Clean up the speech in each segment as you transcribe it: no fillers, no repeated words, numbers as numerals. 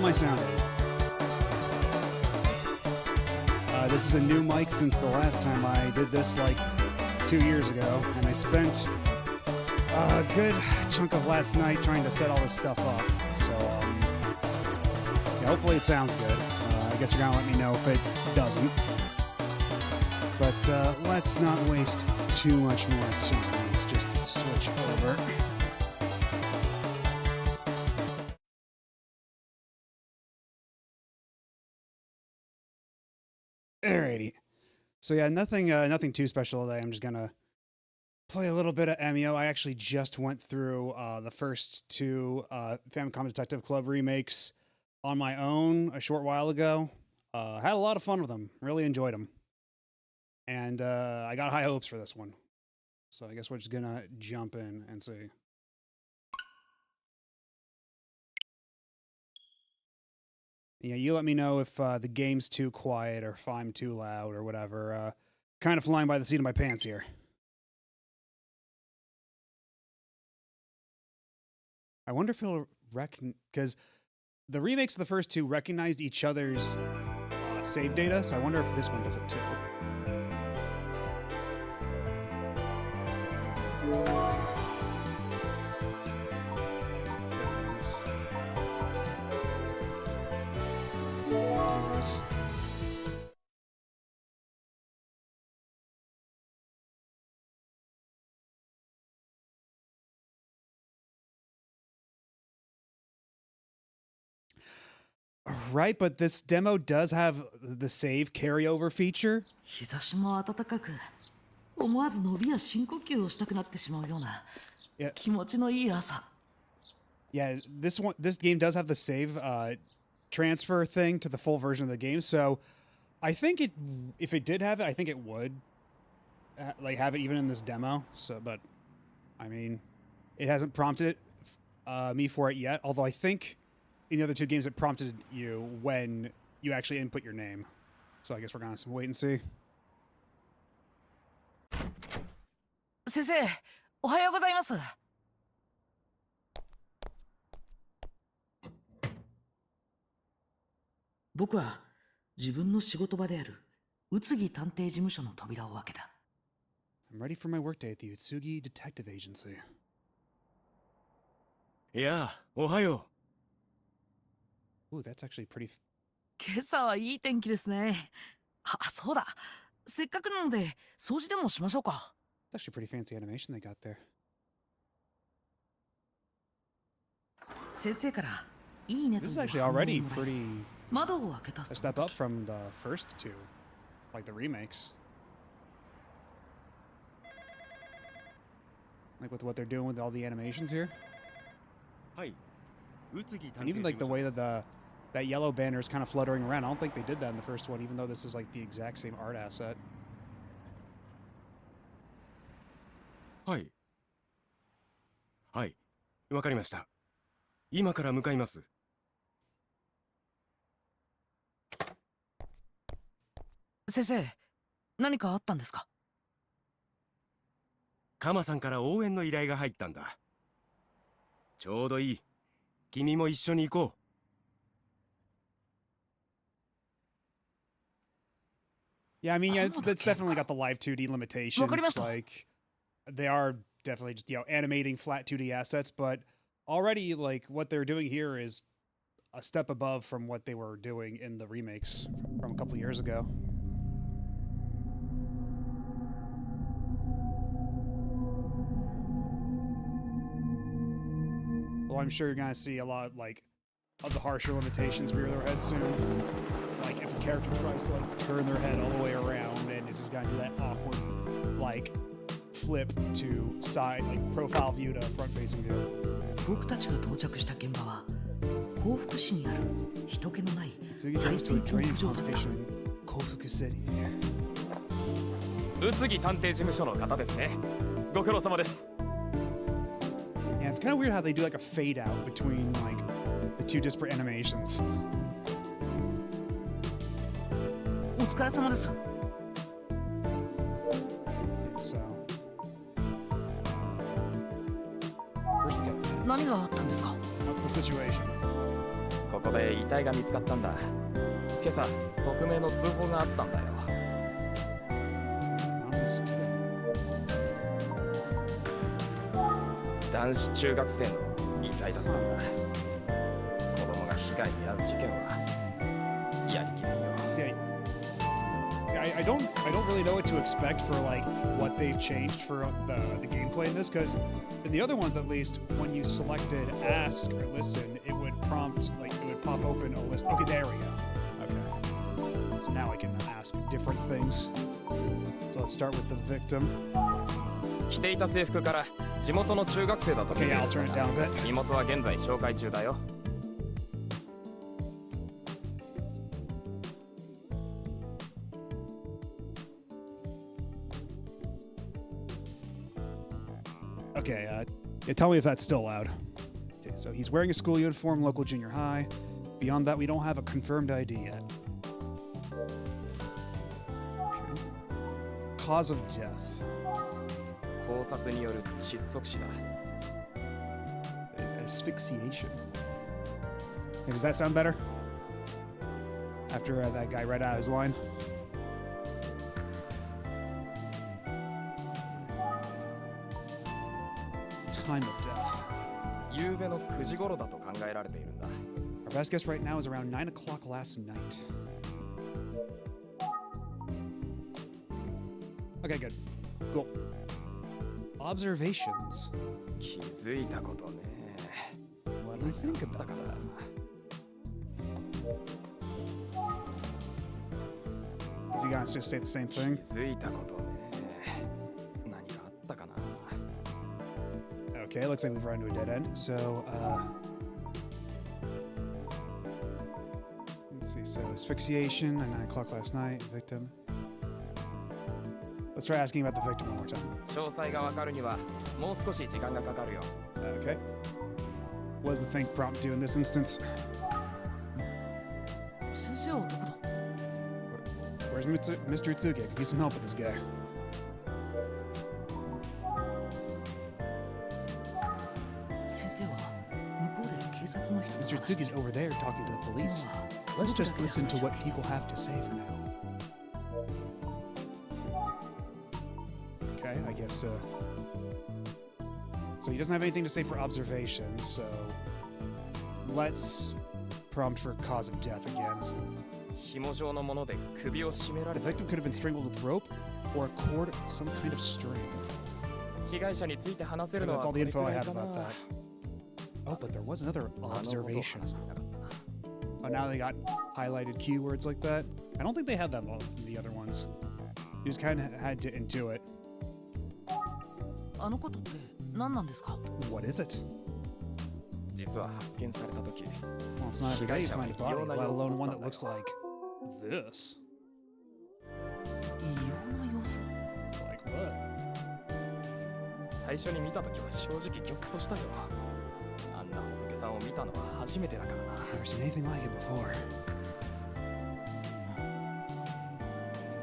am I sounding? This is a new mic since the last time I did this like 2 years ago, and I spent a good chunk of last night trying to set all this stuff up. So, yeah, hopefully it sounds good. I guess you're gonna let me know if it doesn't. But let's not waste too much more time. Let's just switch over. Alrighty. So yeah, nothing too special today. I'm just gonna play a little bit of Emio. I actually just went through the first two Famicom Detective Club remakes on my own a short while ago. Had a lot of fun with them. Really enjoyed them. And I got high hopes for this one. So I guess we're just gonna jump in and see. Yeah, you let me know if the game's too quiet or if I'm too loud or whatever. Kind of flying by the seat of my pants here. I wonder if it'll because the remakes of the first two recognized each other's save data, so I wonder if this one does it too. Right, but this demo does have the save carryover feature. 日差しも暖かく、思わず伸びや深呼吸をしたくなってしまうような気持ちのいい朝。Yeah, this game does have the save transfer thing to the full version of the game. So I think if it did have it, I think it would like have it even in this demo. So, but I mean, it hasn't prompted me for it yet. Although I think in the other two games, it prompted you when you actually input your name. So I guess we're gonna wait and see. 先生、おはようございます。僕は自分の仕事場である宇津木探偵事務所の扉を開けた。I'm ready for my workday at the Utsugi Detective Agency. いや、おはよう。Ooh, that's actually pretty. 今朝はいい天気ですね。あ、そうだ。せっかくなので掃除でもしましょうか。It's actually pretty fancy animation they got there. 先生からいいねと。This is actually already pretty 窓を開けた。a step up from the first two, like the remakes. Like with what they're doing with all the animations here. はい。宇津木探偵 And even like the way 事 that 務所です。 that yellow banner is kind of fluttering around. I don't think they did that in the first one, even though this is like the exact same art asset. はい。はい。わかりました。今から向かいます。先生、何かあったんですか？カマさんから応援の依頼が入ったんだ。ちょうどいい。君も一緒に行こう。Yeah, I mean, yeah, it's definitely got the live 2D limitations. Like, they are definitely just, animating flat 2D assets, but already, like, what they're doing here is a step above from what they were doing in the remakes from a couple years ago. Well, I'm sure you're gonna see a lot, like, of the harsher limitations rear their head soon. Like, if a character tries to, like, turn their head all the way around, and it's just gonna do that awkward, like, flip to side, like, profile view to front-facing view. 僕たちが到着した現場は幸福市にある人気のない So you get 排 used to 水 a ポン drain プ場 pump だった。 station in Kofuku City. 宇津木探偵事務所の方ですね。ご苦労様です。Yeah, it's kind of weird how they do, like, a fade out between, like, the two disparate animations. お疲れ様です。 So, first we got 何があったんですか？ what's the situation? ここで遺体が見つかったんだ。今朝匿名の通報があったんだよ。男子中学生の遺体だったんだ。子供が被害に遭う事件はやりきれんよ。I don't really know what to expect for like what they've changed for the gameplay in this, because in the other ones at least, when you selected ask or listen, it would prompt, like it would pop open a list. Okay, there we go. Okay, so now I can ask different things. So let's start with the victim. 着ていた制服から地元の中学生だと。 Okay, yeah, I'll turn it down a bit. 身元は現在紹介中だよ。Okay, yeah, tell me if that's still allowed. Okay, so he's wearing a school uniform, local junior high. Beyond that, we don't have a confirmed ID yet. Okay. Cause of death. 絞殺による窒息死だ。Asphyxiation. Hey, does that sound better? After that guy read out his line. Time of death. 夕べの9時頃だと考えられているんだ。Our best guess right now is around 9 o'clock last night. Okay, good. Cool. Observations. 気づいたことね。 What do we think about that? Is he gonna just say the same thing? 気づいたことね。何かあったかな。 Okay, looks like we've run to a dead end. So, let's see. So, asphyxiation at 9 o'clock last night. Victim. Let's try asking about the victim one more time. 詳細がわかるにはもう少し時間がかかるよ。 Okay. What does the think prompt do in this instance? 先生はどこだ？ Where's Mr. Utsuge? Could use some help with this guy. 先生は向こうで警察の人と Mr. 話して Utsuge's over there talking to the police. Let's just listen to what people have to say for now. Okay, I guess, so he doesn't have anything to say for observations, so let's prompt for cause of death again. 紐状のもので首を絞めら The れた。 victim could have been strangled with rope or a cord of some kind of string. 被害者について話せるの That's は all こ the れく info I らい have かな。 about that. Oh, but there was another あのことを observation. 話していなかったな。 Oh, now they got highlighted keywords like that. I don't think they had that in the other ones. You just kind of had to intuit it. あのことって何なんですか？ What is it? 実は発見された時、 Well, it's not every day you find a body, let alone one that looks like this. 異様な様子。 Like what? 最初に見た時は正直ギョッとしたよ。あんな仏さんを見たのは初めてだからな。 Never seen anything like it before.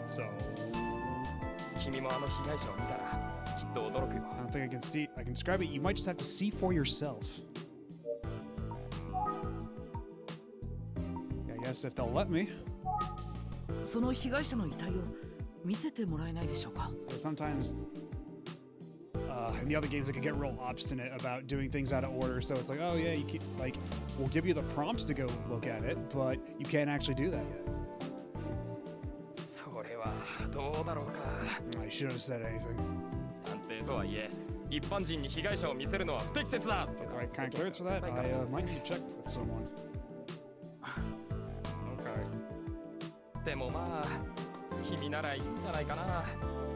So, 君もあの被害者を見たらきっと驚くよ。 I don't think I can describe it. You might just have to see for yourself. Yeah, I guess if they'll let me. その被害者の遺体を見せてもらえないでしょうか？ But sometimes in the other games it could get real obstinate about doing things out of order, so it's like, oh yeah, you can, like, we'll give you the prompts to go look at it, but you can't actually do that yet. それはどうだろうか。 I shouldn't have said anything. 探偵とはいえ、一般人に被害者を見せるのは不適切だ。 Get the right kind of clearance for that? I might need to check with someone. Okay. でもまあ、君ならいいんじゃないかな。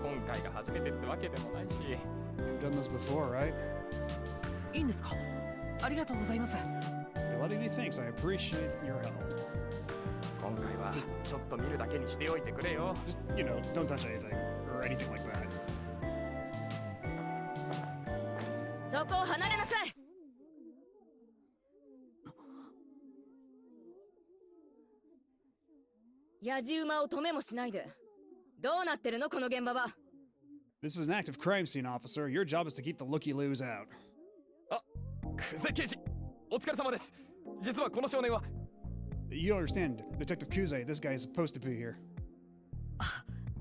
今回が初めてってわけでもないし。 You've done this before, right? いいんですか？ありがとうございます。 You're letting me think, so I appreciate your help. 今回はちょっと見るだけにしておいてくれよ。 Just, you know, don't touch anything or anything like that. そこを離れなさい。やじ馬を止めもしないで。どうなってるのこの現場は。 This is an active crime scene, officer. Your job is to keep the looky-loos out. あ、久世刑事、お疲れ様です。実はこの少年は You don't understand, Detective Kuze, this guy is supposed to be here.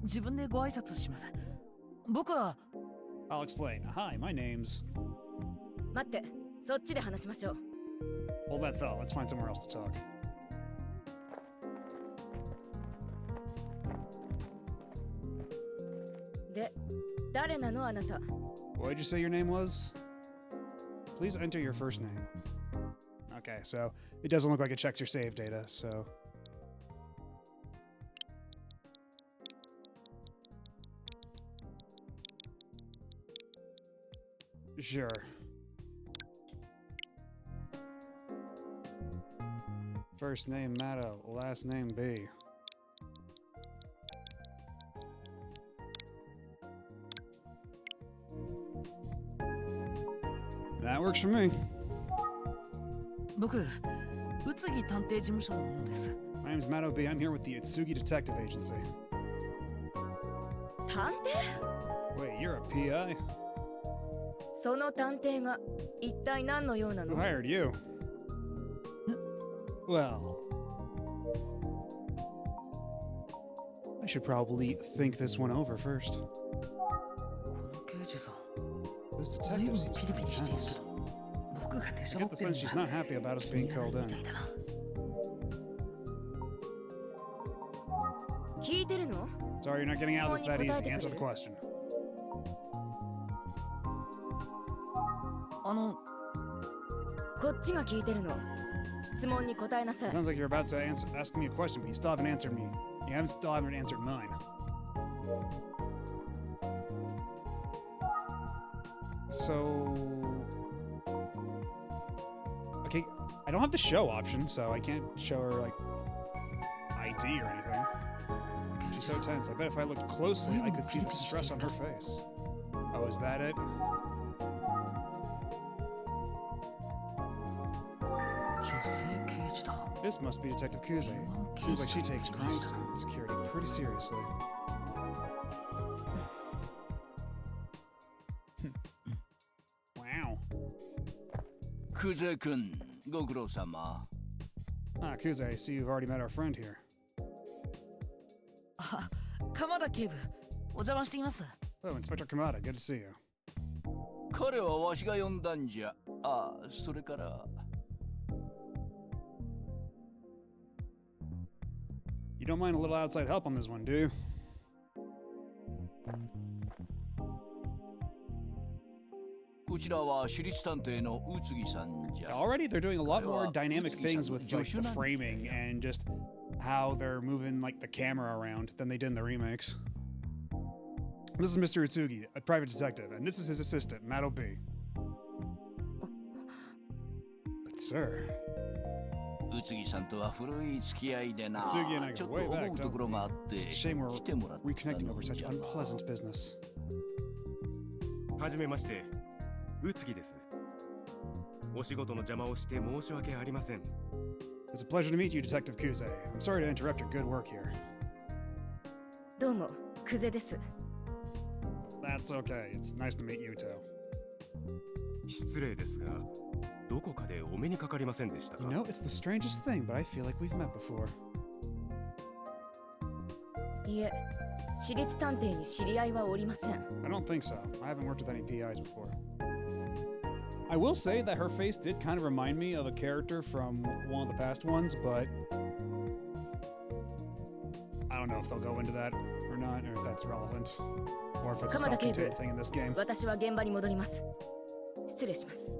自分でご挨拶します。僕は I'll explain. Hi, my name's... 待って、そっちで話しましょう。 Hold that thought, let's find somewhere else to talk. で、誰なのあなた？ What did you say your name was? Please enter your first name. Okay, so it doesn't look like it checks your save data, so... Sure. First name Matto, last name B. That works for me. 僕、宇津木探偵事務所の者です。 My name's Matto B. I'm here with the Itsugi Detective Agency. 探偵？ Wait, you're a PI? その探偵が一体何のような Who の？ hired you? Well... I should probably think this one over first. 刑事さん、 This 随 detective 分 seems ピリ pretty ピリしてるけ tense. ど、僕が手 I 下 get 持っ the てるん sense だ。 she's not happy about us being 気になる called みた in. いだな。聞いてるの？ Sorry, you're not getting out of this that easy. Answer the question. こっちが聞いてるの。質問に答えなさい。 Sounds like you're about to ask me a question, but you still haven't answered me. You still haven't answered mine. So... Okay, I don't have the show option, so I can't show her, like, ID or anything. She's so tense. I bet if I looked closely, I could see the stress on her face. Oh, is that it? 女性刑事だ。 This must be Detective Kuze. Seems like she takes crime scene security pretty seriously. Wow. クゼ君、ご苦労様。 Ah, Kuze, I see you've already met our friend here. あ、鎌田警部、お邪魔しています。 Hello, Inspector Kamada. Good to see you. 彼はわしが呼んだんじゃ。ああ、それから。You don't mind a little outside help on this one, do you? こちらは私立探偵の宇津木さんじゃ。 Already, they're doing a lot more dynamic things with like the framing and just how they're moving like the camera around than they did in the remakes. This is Mr. Utsugi, a private detective, and this is his assistant, Matto B. But sir, 宇津木さんとは古い付き合いでな。 Utsugi and I ちょ go っと way back, 思うと don't ころ we? があって、 It's a shame we're 来てもらった reconnecting over の such じゃ unpleasant business. はじめまして宇津木です。お仕事の邪魔をして申し訳ありません。 It's a pleasure to meet you, Detective Kuze. I'm sorry to interrupt your good work here. どうも、クゼです。 That's okay. It's nice to meet you too. 失礼ですが、どこかでお目にかかりませんでしたか You know, it's the strangest thing, but I feel like we've met before. いえ、私立探偵に知り合いはおりません。 I don't think so. I haven't worked with any PIs before. I will say that her face did kind of remind me of a character from one of the past ones, but I don't know if they'll go into that or not, or if that's relevant, or if it's a self-contained thing in this game. 私は現場に戻ります。失礼します。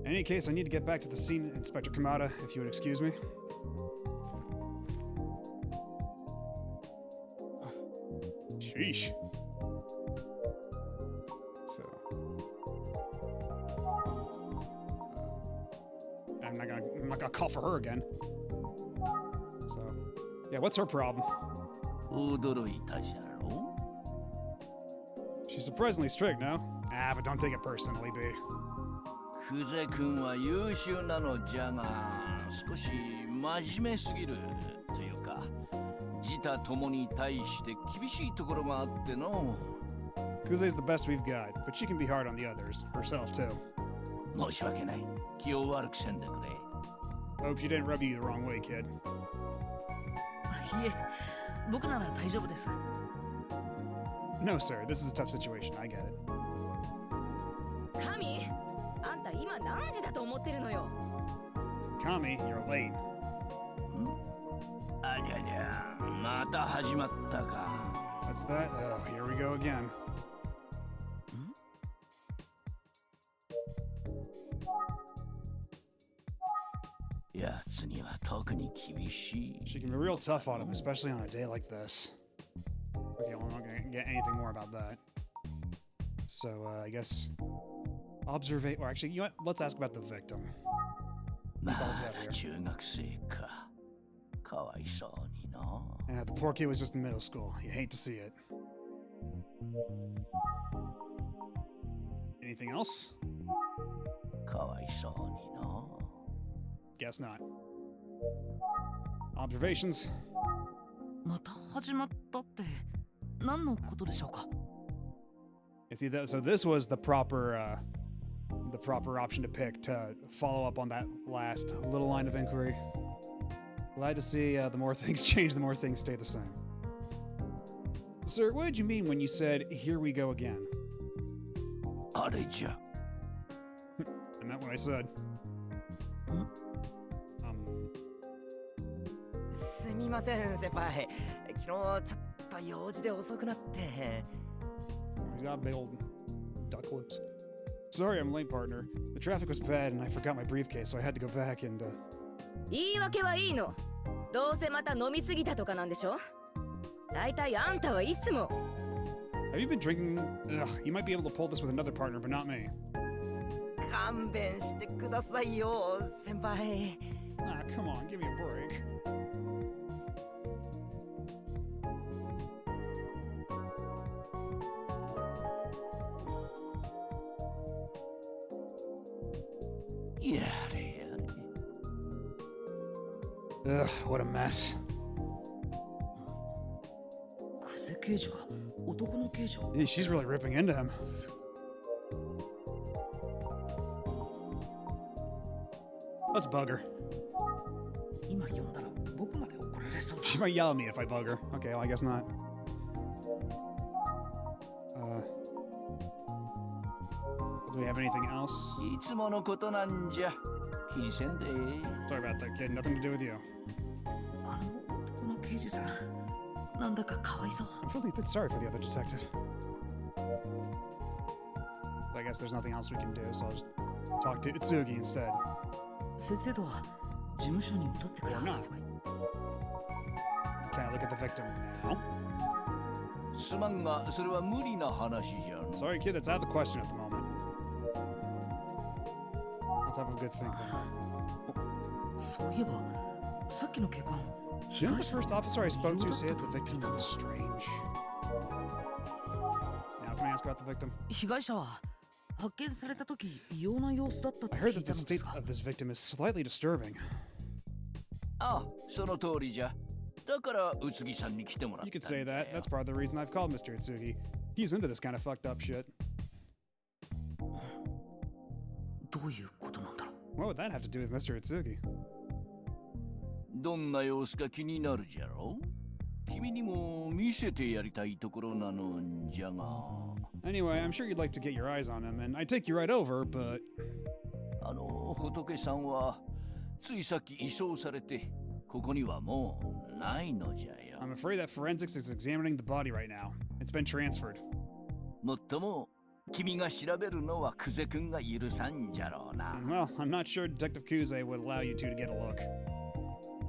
In any case, I need to get back to the scene, Inspector Kamada, if you would excuse me. Sheesh. So. I'm not gonna call for her again. So. Yeah, what's her problem? 驚いたじゃろ。 She's surprisingly strict, no? Ah, but don't take it personally, B. クゼ君は優秀なのじゃが、少し真面目すぎるというか、自他共に対して厳しいところがあっての。 Kuze's the best we've got, but she can be hard on the others, herself too. 申し訳ない。気を悪くせんでくれ。Hope she didn't rub you the wrong way, kid. いえ、僕なら大丈夫です。No, sir. This is a tough situation. I get it. 神、あんた今何時だと思ってるのよ。Kami, you're late. ありゃりゃ、また始まったか。That's that? Oh, here we go again. She can be real tough on him, especially on a day like this. Okay, well, I'm not gonna get anything more about that. So, I guess... Observate... Or actually, you know what? Let's ask about the victim. まだ中学生か。かわいそうにな。Yeah, the poor kid was just in middle school. You hate to see it. Anything else? かわいそうにな。Guess not. Observations. また始まったって何のことでしょうか。You see that? So this was the proper option to pick to follow up on that last little line of inquiry. Glad to see the more things change, the more things stay the same. Sir, what did you mean when you said, "Here we go again"? あれじゃ。I meant what I said. すみません先輩、昨日ちょっと用事で遅くなって。He's got big old duck lips. Sorry, I'm late, partner. The traffic was bad and I forgot my briefcase, so I had to go back and, 言い訳はいいの。どうせまた飲みすぎたとかなんでしょ。だいたいあんたはいつも。Have you been drinking? Ugh, you might be able to pull this with another partner, but not me. 勘弁してくださいよ、先輩。Ah, come on, give me a break. Ugh, what a mess. クゼ刑事が男の刑事を。 Hey, she's really ripping into him. Let's bug her. 今呼んだら僕まで怒られそうだ。 She might yell at me if I bug her. Okay, well, I guess not. Do we have anything else? いつものことなんじゃ。気にせんで。Sorry about that, kid. Nothing to do with you. あの男の刑事さん、なんだかかわいそう。 I'm feeling a bit sorry for the other detective. I guess there's nothing else we can do, so I'll just talk to Itsugi instead. 先生とは事務所に戻ってから話せばいい。 Can I look at the victim now? すまんが、それは無理な話じゃの。Sorry, kid, that's out of the question at the moment. Let's have a good think then. そういえば、さっきの警官、 Didn't the first officer I spoke to say that the victim was strange? Now can I ask about the victim? 被害者は発見された時異様な様子だったと I 聞 heard い that た the ので state すが。 of this victim is slightly disturbing. あ、その通りじゃ。だから宇津木さんに来てもらっ You た could ん say だよ。 that. That's part of the reason I've called Mr. Itsugi. He's into this kind of fucked up shit. どういうことなんだろう。 What would that have to do with Mr. Itsugi? どんな様子か気になるじゃろ。君にも見せてやりたいところなのんじゃが。 Anyway, I'm sure you'd like to get your eyes on him, and I'd take you right over, but あの仏さんはついさっき移送されて、ここにはもうないのじゃよ。 I'm afraid that forensics is examining the body right now. It's been transferred. もっとも君が調べるのはクゼ君が許さんじゃろうな。 And well, I'm not sure Detective Kuze would allow you two to get a look.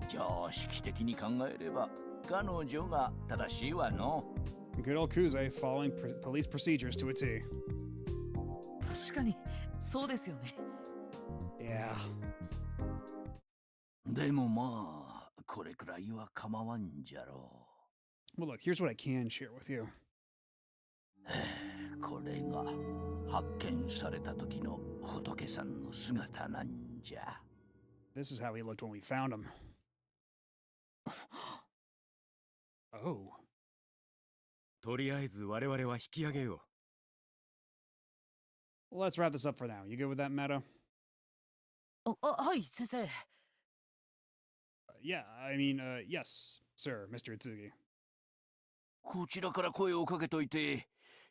常識的に考えれば彼女が正しいわの。 Good old Kuze following police procedures to a T. 確かにそうですよね。 Yeah. でもまあこれくらいは構わんじゃろ Well, look, here's what I can share with you. う。これが発見された時の仏さんの姿なんじゃ。 This is how he looked when we found him. Oh. とりあえず我々は引き上げよ Well, let's wrap this up for now. You good with that, Meadow? はい先生。Yeah, I mean, yes, sir, Mr. Itsugi. こちらから声をかけといて、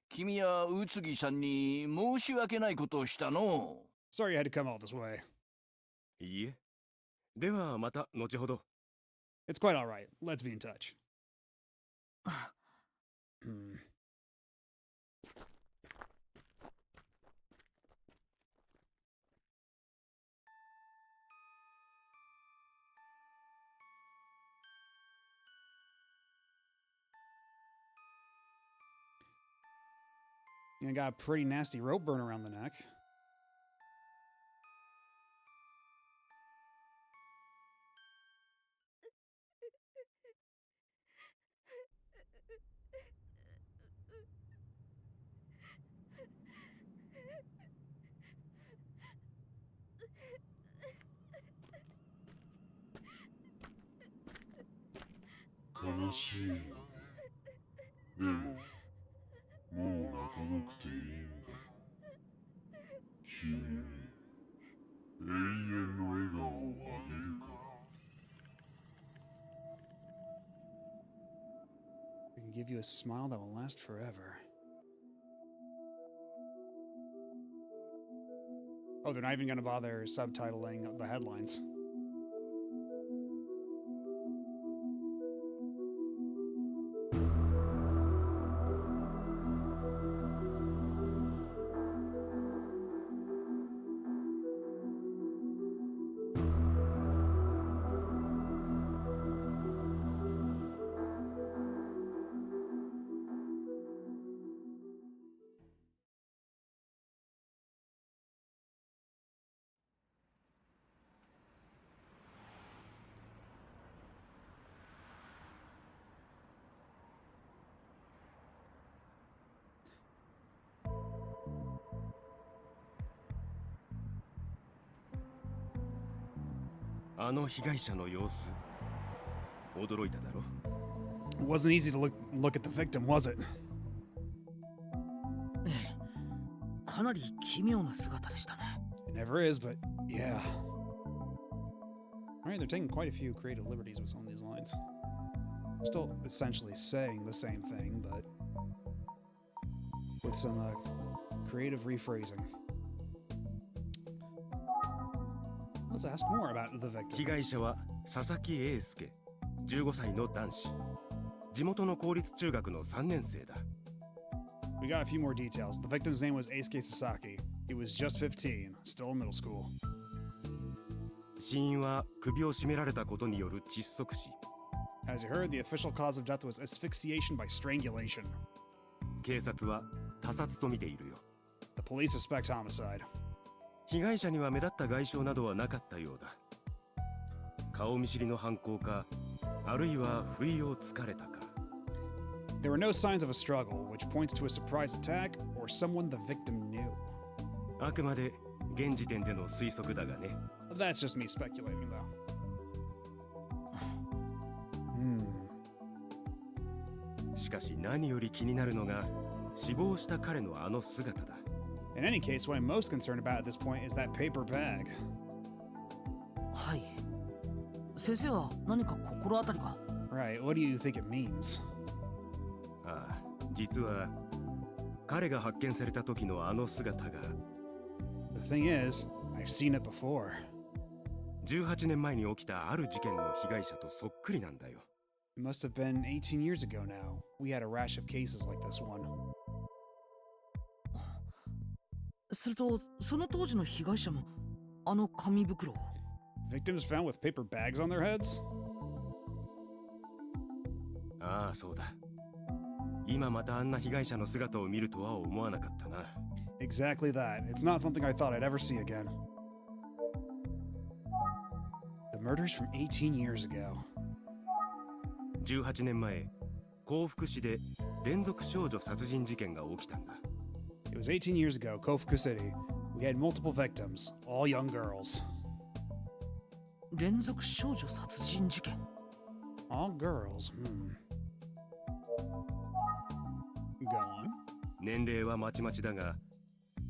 君や宇津木さんに申し訳ないことをしたの。Sorry you had to come all this way. いいえ。ではまた後ほど。It's quite alright. Let's be in touch. Hmm. You got a pretty nasty rope burn around the neck. We can give you a smile that will last forever. Oh, they're not even going to bother subtitling the headlines. It wasn't easy to look at the victim, was it? ええ、かなり奇妙な姿でしたね。 It never is, but yeah. Alright, they're taking quite a few creative liberties with some of these lines. Still essentially saying the same thing, but with some creative rephrasing. Let's ask more about the victim. 被害者は佐々木英介、15歳の男子。地元の公立中学の3年生だ。We got a few more details. The victim's name was Eisuke Sasaki. He was just 15, still in middle school. 死因は首を絞められたことによる窒息死。As you heard, the official cause of death was asphyxiation by strangulation. 警察は他殺と見ているよ。The police suspect homicide. 被害者には目立った外傷などはなかったようだ。顔見知りの犯行か、あるいは不意をつかれたか。There were no signs of a struggle, which points to a surprise attack or someone the victim knew. あくまで現時点での推測だがね。That's just me speculating, though. Hmm. しかし何より気になるのが死亡した彼のあの姿だ。In any case, what I'm most concerned about at this point is that paper bag. はい。先生は何か心当たりが？ Right, what do you think it means? ああ、実は彼が発見された時のあの姿が The thing is, I've seen it before. 18年前に起きたある事件の被害者とそっくりなんだよ。It must have been 18 years ago now. We had a rash of cases like this one. すると、その当時の被害者もあの紙袋を。Victims found with paper bags on their heads? ああ、そうだ。今またあんな被害者の姿を見るとは思わなかったな。Exactly that. It's not something I thought I'd ever see again. The murders from 18 years ago. 18年前、幸福市で連続少女殺人事件が起きたんだ。It was 18 years ago, Kofuku City. We had multiple victims, all young girls. 連続少女殺人事件。All girls? Go on. 年齢はまちまちだが、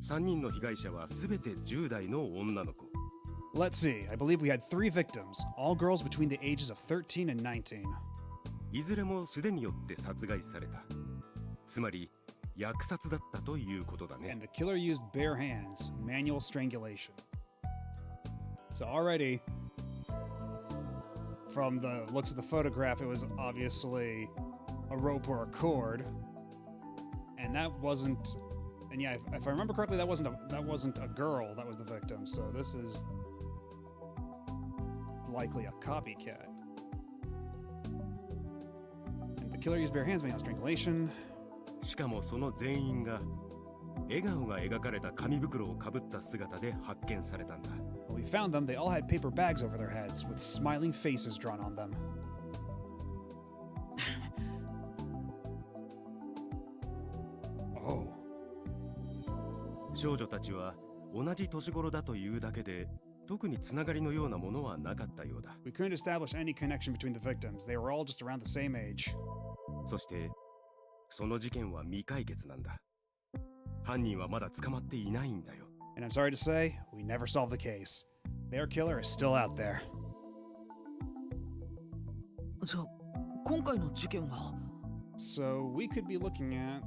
3人の被害者は全て10代の女の子。Let's see. I believe we had 3 victims, all girls between the ages of 13 and 19. いずれも素手によって殺害された。つまり虐殺だったということだね。 And the killer used bare hands, manual strangulation. So already, from the looks of the photograph, it was obviously a rope or a cord. And that wasn't... And yeah, if I remember correctly, that wasn't a girl that was the victim. So this is likely a copycat. And the killer used bare hands, manual strangulation. しかもその全員が笑顔が描かれた紙袋をかぶった姿で発見されたんだ。 When we found them, they all had paper bags over their heads with smiling faces drawn on them. Oh. 少女たちは同じ年頃だというだけで特につながりのようなものはなかったようだ。 We couldn't establish any connection between the victims. They were all just around the same age. そしてその事件は未解決なんだ。犯人はまだ捕まっていないんだよ。 And I'm sorry to say, we never solved the case. Their killer is still out there. じゃあ今回の事件は So we could be looking at...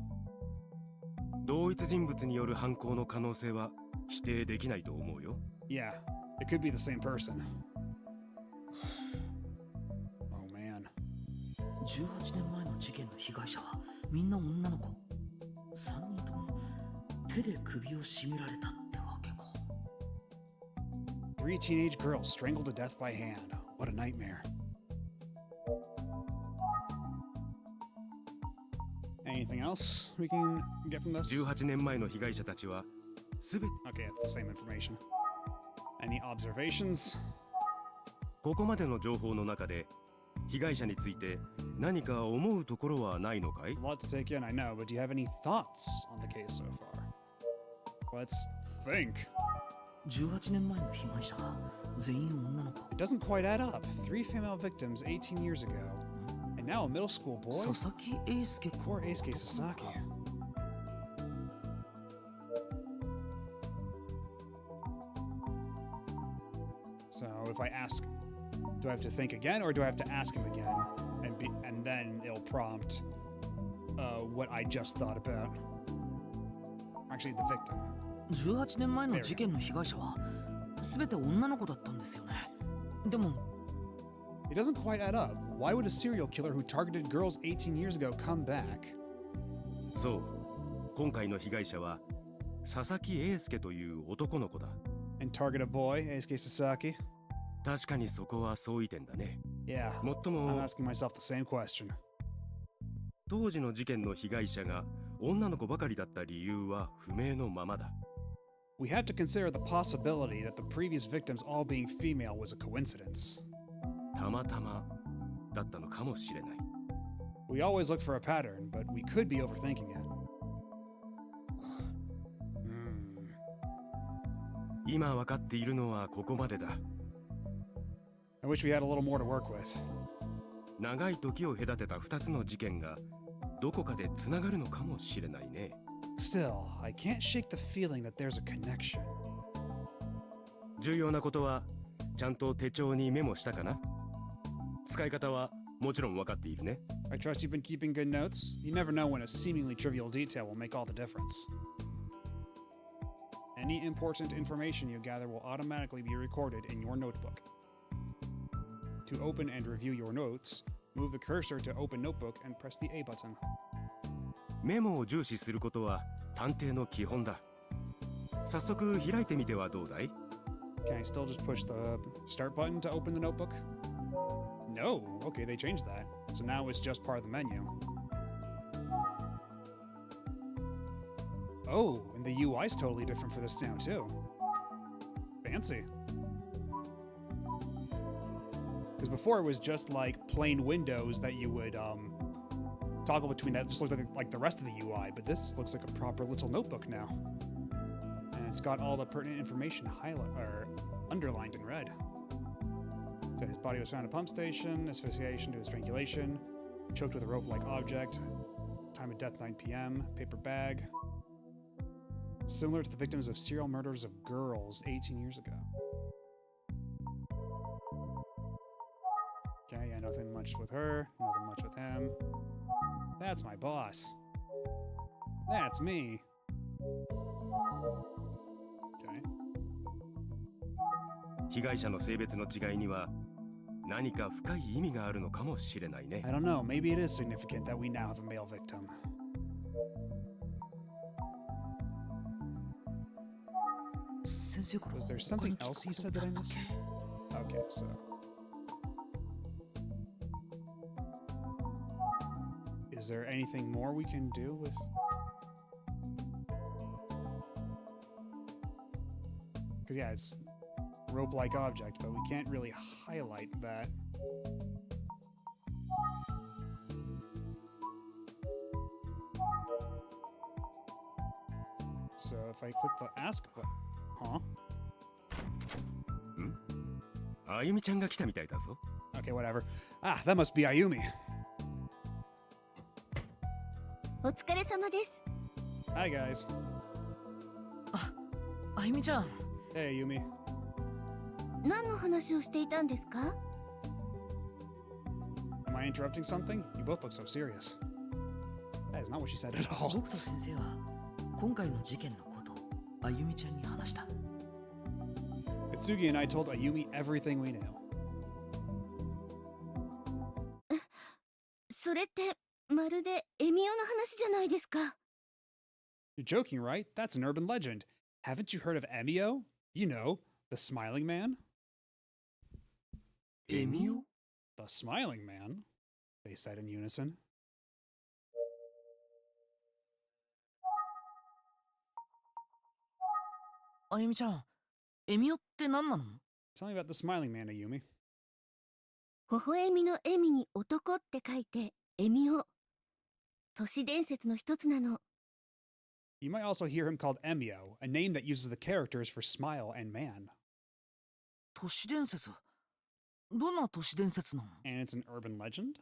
同一人物による犯行の可能性は否定できないと思うよ。 Yeah, it could be the same person. Oh man. 18年前の事件の被害者はみんな女の子。3人とも手で首を絞められたってわけか。 3 teenage girls strangled to death by hand. What a nightmare. Anything else we can get from this? 18年前の被害者たちはすべて Okay, it's the same information. Any observations? ここまでの情報の中で被害者について何か思うところはないのかい？ It's a lot to take in, I know, but do you have any thoughts on the case so far? Let's think. 18年前の被害者は全員女の子。 It doesn't quite add up. 3 female victims 18 years ago. And now a middle school boy? 佐々木英介 Poor Eisuke Sasaki. So if I ask, do I have to think again, or do I have to ask him again, and then it'll prompt what I just thought about? Actually, the victim. 18年前の事件の被害者は全て女の子だったんですよね。でも It doesn't quite add up. Why would a serial killer who targeted girls 18 years ago come back? そう、今回の被害者は佐々木英介という男の子だ。 And target a boy, Eisuke Sasaki? 確かにそこは相違点だね。 Yeah, もっと I'm も asking myself the same question. 当時の事件の被害者が女の子ばかりだった理由は不明のままだ。 We have to consider the possibility that the previous victims all being female was a coincidence. たまたまだったのかもしれない。 We always look for a pattern, but we could be overthinking it. 今分かっているのはここまでだ。 I wish we had a little more to work with. 長い時を隔てた2つの事件がどこかでつながるのかもしれないね。 Still, I can't shake the feeling that there's a connection. 重要なことはちゃんと手帳にメモしたかな？使い方はもちろん分かっているね。 I trust you've been keeping good notes. You never know when a seemingly trivial detail will make all the difference. Any important information you gather will automatically be recorded in your notebook. To open and review your notes, move the cursor to open notebook and press the A button. メモを重視することは探偵の基本だ。早速開いてみてはどうだい？ Can I still just push the start button to open the notebook? No. Okay, they changed that. So now it's just part of the menu. Oh, and the UI is totally different for this now too. Fancy. Because before it was just like plain windows that you would toggle between. That just looked like the rest of the UI, but this looks like a proper little notebook now. And it's got all the pertinent information underlined in red. So his body was found at a pump station, asphyxiation to a strangulation, choked with a rope-like object, time of death 9 p.m., paper bag. Similar to the victims of serial murders of girls 18 years ago. Nothing much with her, nothing much with him. That's my boss. That's me. Okay. 被害者の性別の違いには何か深い意味があるのかもしれないね。 I don't know, maybe it is significant that we now have a male victim. 先生から Was there 他 something に聞く else he こと said that I だったっ missed? け Okay, so. Is there anything more we can do with. Because, yeah, it's rope like object, but we can't really highlight that. So if I click the ask button. Huh? あゆみちゃんが来たみたいだぞ。 Okay, whatever. Ah, that must be Ayumi. お疲れ様です。 Hi, guys. あゆみちゃん Hey, Ayumi. 何の話をしていたんですか？ Am I interrupting something? You both look so serious. That is not what she said at all. 僕と先生は今回の事件のことをあゆみちゃんに話した。 Itsugi and I told Ayumi everything we knew. それってまるでエミオの話じゃないですか。 You're joking, right? That's an urban legend. Haven't you heard of Emio? You know, the smiling man? エミオ The smiling man? They said in unison. あゆみちゃん、エミオって何なの？ Tell me about the smiling man, Ayumi. 微笑みの笑みに男って書いてエミオ。都市伝説の一つなの。 You might also hear him called Emio, a name that uses the characters for smile and man. 都市伝説。どんな都市伝説なの？ And it's an urban legend?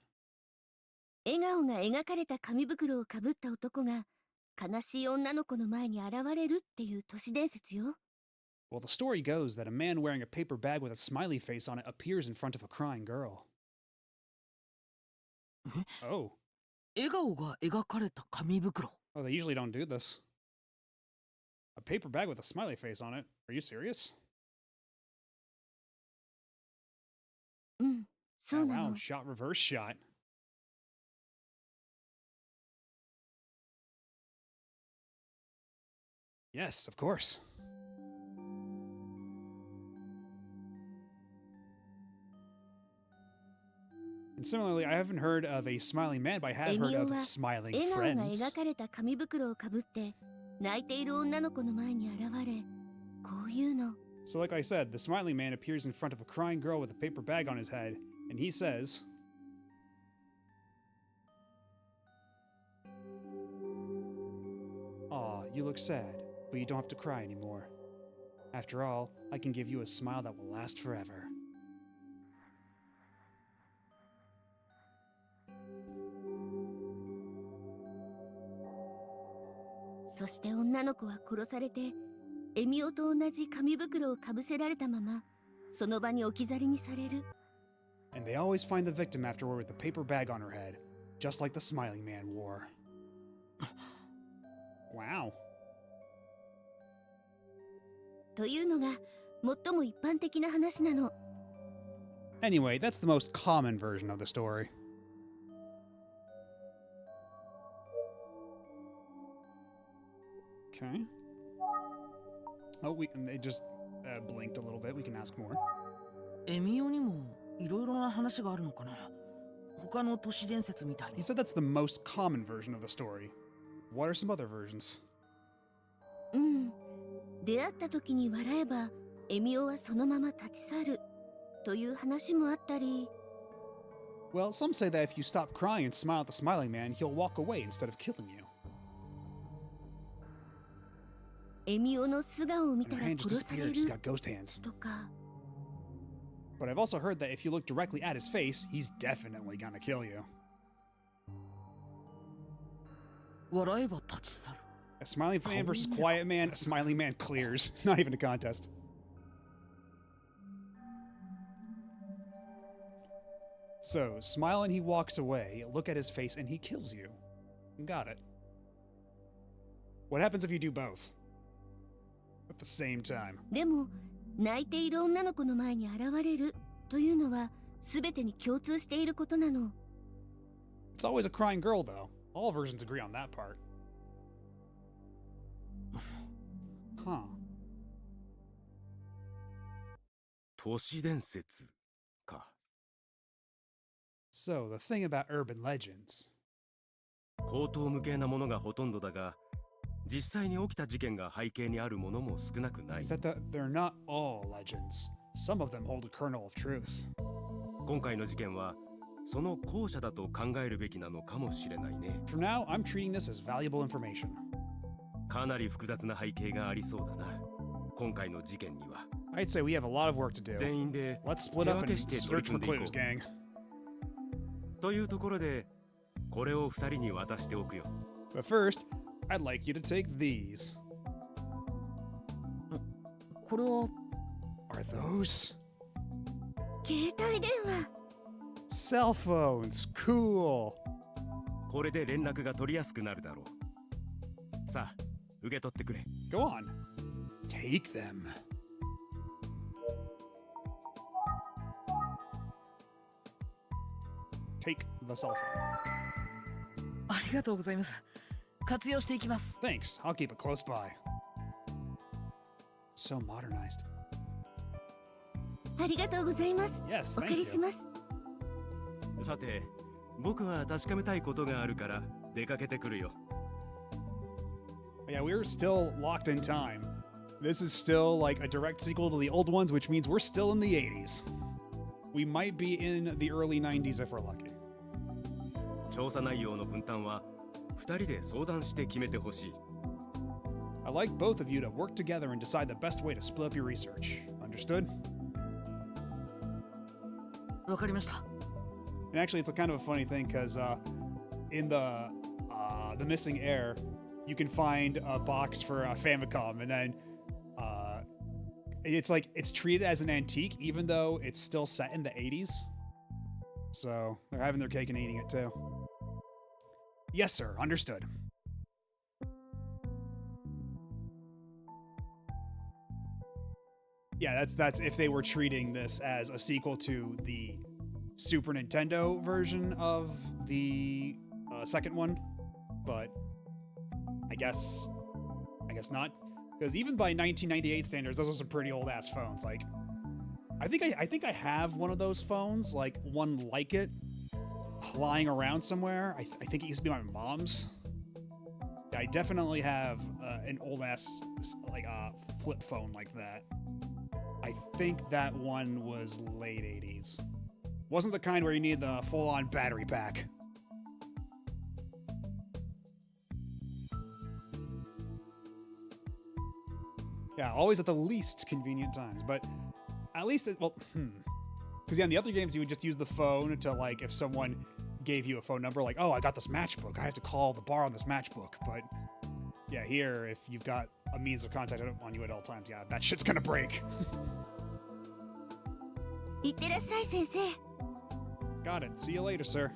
笑顔が描かれた紙袋をかぶった男が悲しい女の子の前に現れるっていう都市伝説よ。 Well, the story goes that a man wearing a paper bag with a smiley face on it appears in front of a crying girl. Oh. 笑顔が描かれた紙袋。 Oh, they usually don't do this. A paper bag with a smiley face on it? Are you serious? うん、そう Oh, な wow, の。 shot reverse shot. Yes, of course. And similarly, I haven't heard of a smiling man, but I have heard of smiling 笑顔が friends. 描かれた紙袋をかぶって泣いている女の子の前に現れ、こういうの。 So, like I said, the smiling man appears in front of a crying girl with a paper bag on his head, and he says, "Aw, you look sad, but you don't have to cry anymore. After all, I can give you a smile that will last forever." そして女の子は殺されて、エミオと同じ紙袋をかぶせられたまま、その場に置き去りにされる。 And they always find the victim afterward with a paper bag on her head, just like the smiling man wore. Wow. というのが最も一般的な話なの。 Anyway, that's the most common version of the story. Okay. Oh, they just blinked a little bit. We can ask more. エミオにもいろいろな話があるのかな？他の都市伝説みたい He に。 said that's the most common version of the story. What are some other versions? うん。出会った時に笑えば、エミオはそのまま立ち去る。という話もあったり。 Well, some say that if you stop crying and smile at the smiling man, he'll walk away instead of killing you. エミオの素顔を見 And た her ら hand just 殺され disappeared. る She's got ghost hands. とか。 But I've also heard that if you look directly at his face, he's definitely gonna kill you. 笑えば立ち去る。 A smiling man versus quiet man, a smiling man clears. Not even a contest. So, smile and he walks away, look at his face, and he kills you. Got it. What happens if you do both? At the same time. でも泣いている女の子の前に現れるというのは全てに共通していることなの。 It's always a crying girl, though. All versions agree on that part. Huh. 都市伝説か。 So, the thing about urban legends. 口頭無形なものがほとんどだが、実際に起きた事件が背景にあるものも少なくない。 Is that they're not all legends. Some of them hold a kernel of truth. 今回の事件はその後者だと考えるべきなのかもしれないね。 For now, I'm treating this as valuable information. かなり複雑な背景がありそうだな。今回の事件には。 I'd say we have a lot of work to do. 全員で Let's split 手 up 分け and して取り search 組 for んでいこ clues, う。 gang. というところで、これを二人に渡しておくよ。 But first, I'd like you to take these. これは Are those? 携帯電話。 Cell phones. Cool. これで連絡が取りやすくなるだろう。さあ、受け取ってくれ。 Go on. Take them. Take the cell phone. ありがとうございます。活用していきます。 Thanks. I'll keep it close by. So modernized. ありがとうございます。 Yes, お thank 借り you. します。さて、僕は確かめたいことがあるから出かけてくるよ。 Yeah, we're still locked in time. This is still like a direct sequel to the old ones, which means we're still in the 80s. We might be in the early 90s if we're lucky. 調査内容の分担は二人で相談して決めてほしい。 I'd like both of you to work together and decide the best way to split up your research. Understood? わかりました。 And actually, it's a kind of a funny thing because in the missing air, you can find a box for a Famicom, and then it's like it's treated as an antique, even though it's still set in the 80s. So they're having their cake and eating it too. Yes, sir. Understood. Yeah, that's if they were treating this as a sequel to the Super Nintendo version of the second one, but I guess not, because even by 1998 standards, those are some pretty old ass phones. Like, I think I have one of those phones, like one like it, lying around somewhere. I think it used to be my mom's. Yeah, I definitely have an old ass like flip phone like that. I think that one was late 80s. Wasn't the kind where you need the full-on battery pack. Yeah, always at the least convenient times, but at least, because yeah, in the other games you would just use the phone to, like, if someone gave you a phone number, like, oh, I got this matchbook, I have to call the bar on this matchbook, but yeah, here, if you've got a means of contact on you at all times, yeah, that shit's gonna break. いってらっしゃい先生。 Got it. See you later, sir.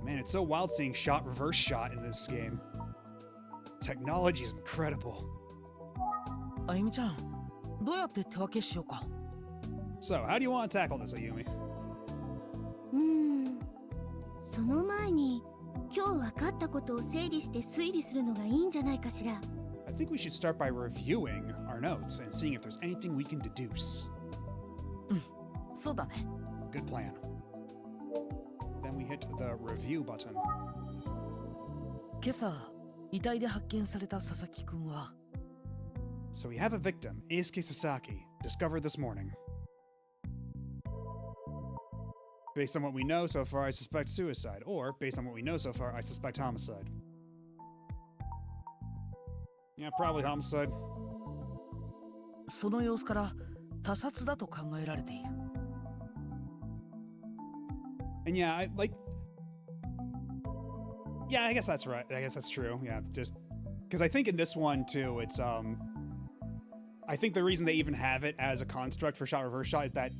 Man, it's so wild seeing shot reverse shot in this game. Technology is incredible. あゆみちゃん、どうやって手分けしようか。 So, how do you want to tackle this, Ayumi? その前に今日分かったことを整理して推理するのがいいんじゃないかしら。 I think we should start by reviewing our notes and seeing if there's anything we can deduce. そうだね。 Good plan. Then we hit the review button. 今朝、遺体で発見された佐々木くんは、 So we have a victim, Eisuke Sasaki, discovered this morning. Based on what we know so far, I suspect suicide, or based on what we know so far, I suspect homicide. Yeah, probably homicide. その様子から他殺だと考えられている。 And yeah, yeah, I guess that's right. I guess that's true. Yeah, just because I think in this one too, it's I think the reason they even have it as a construct for shot reverse shot is that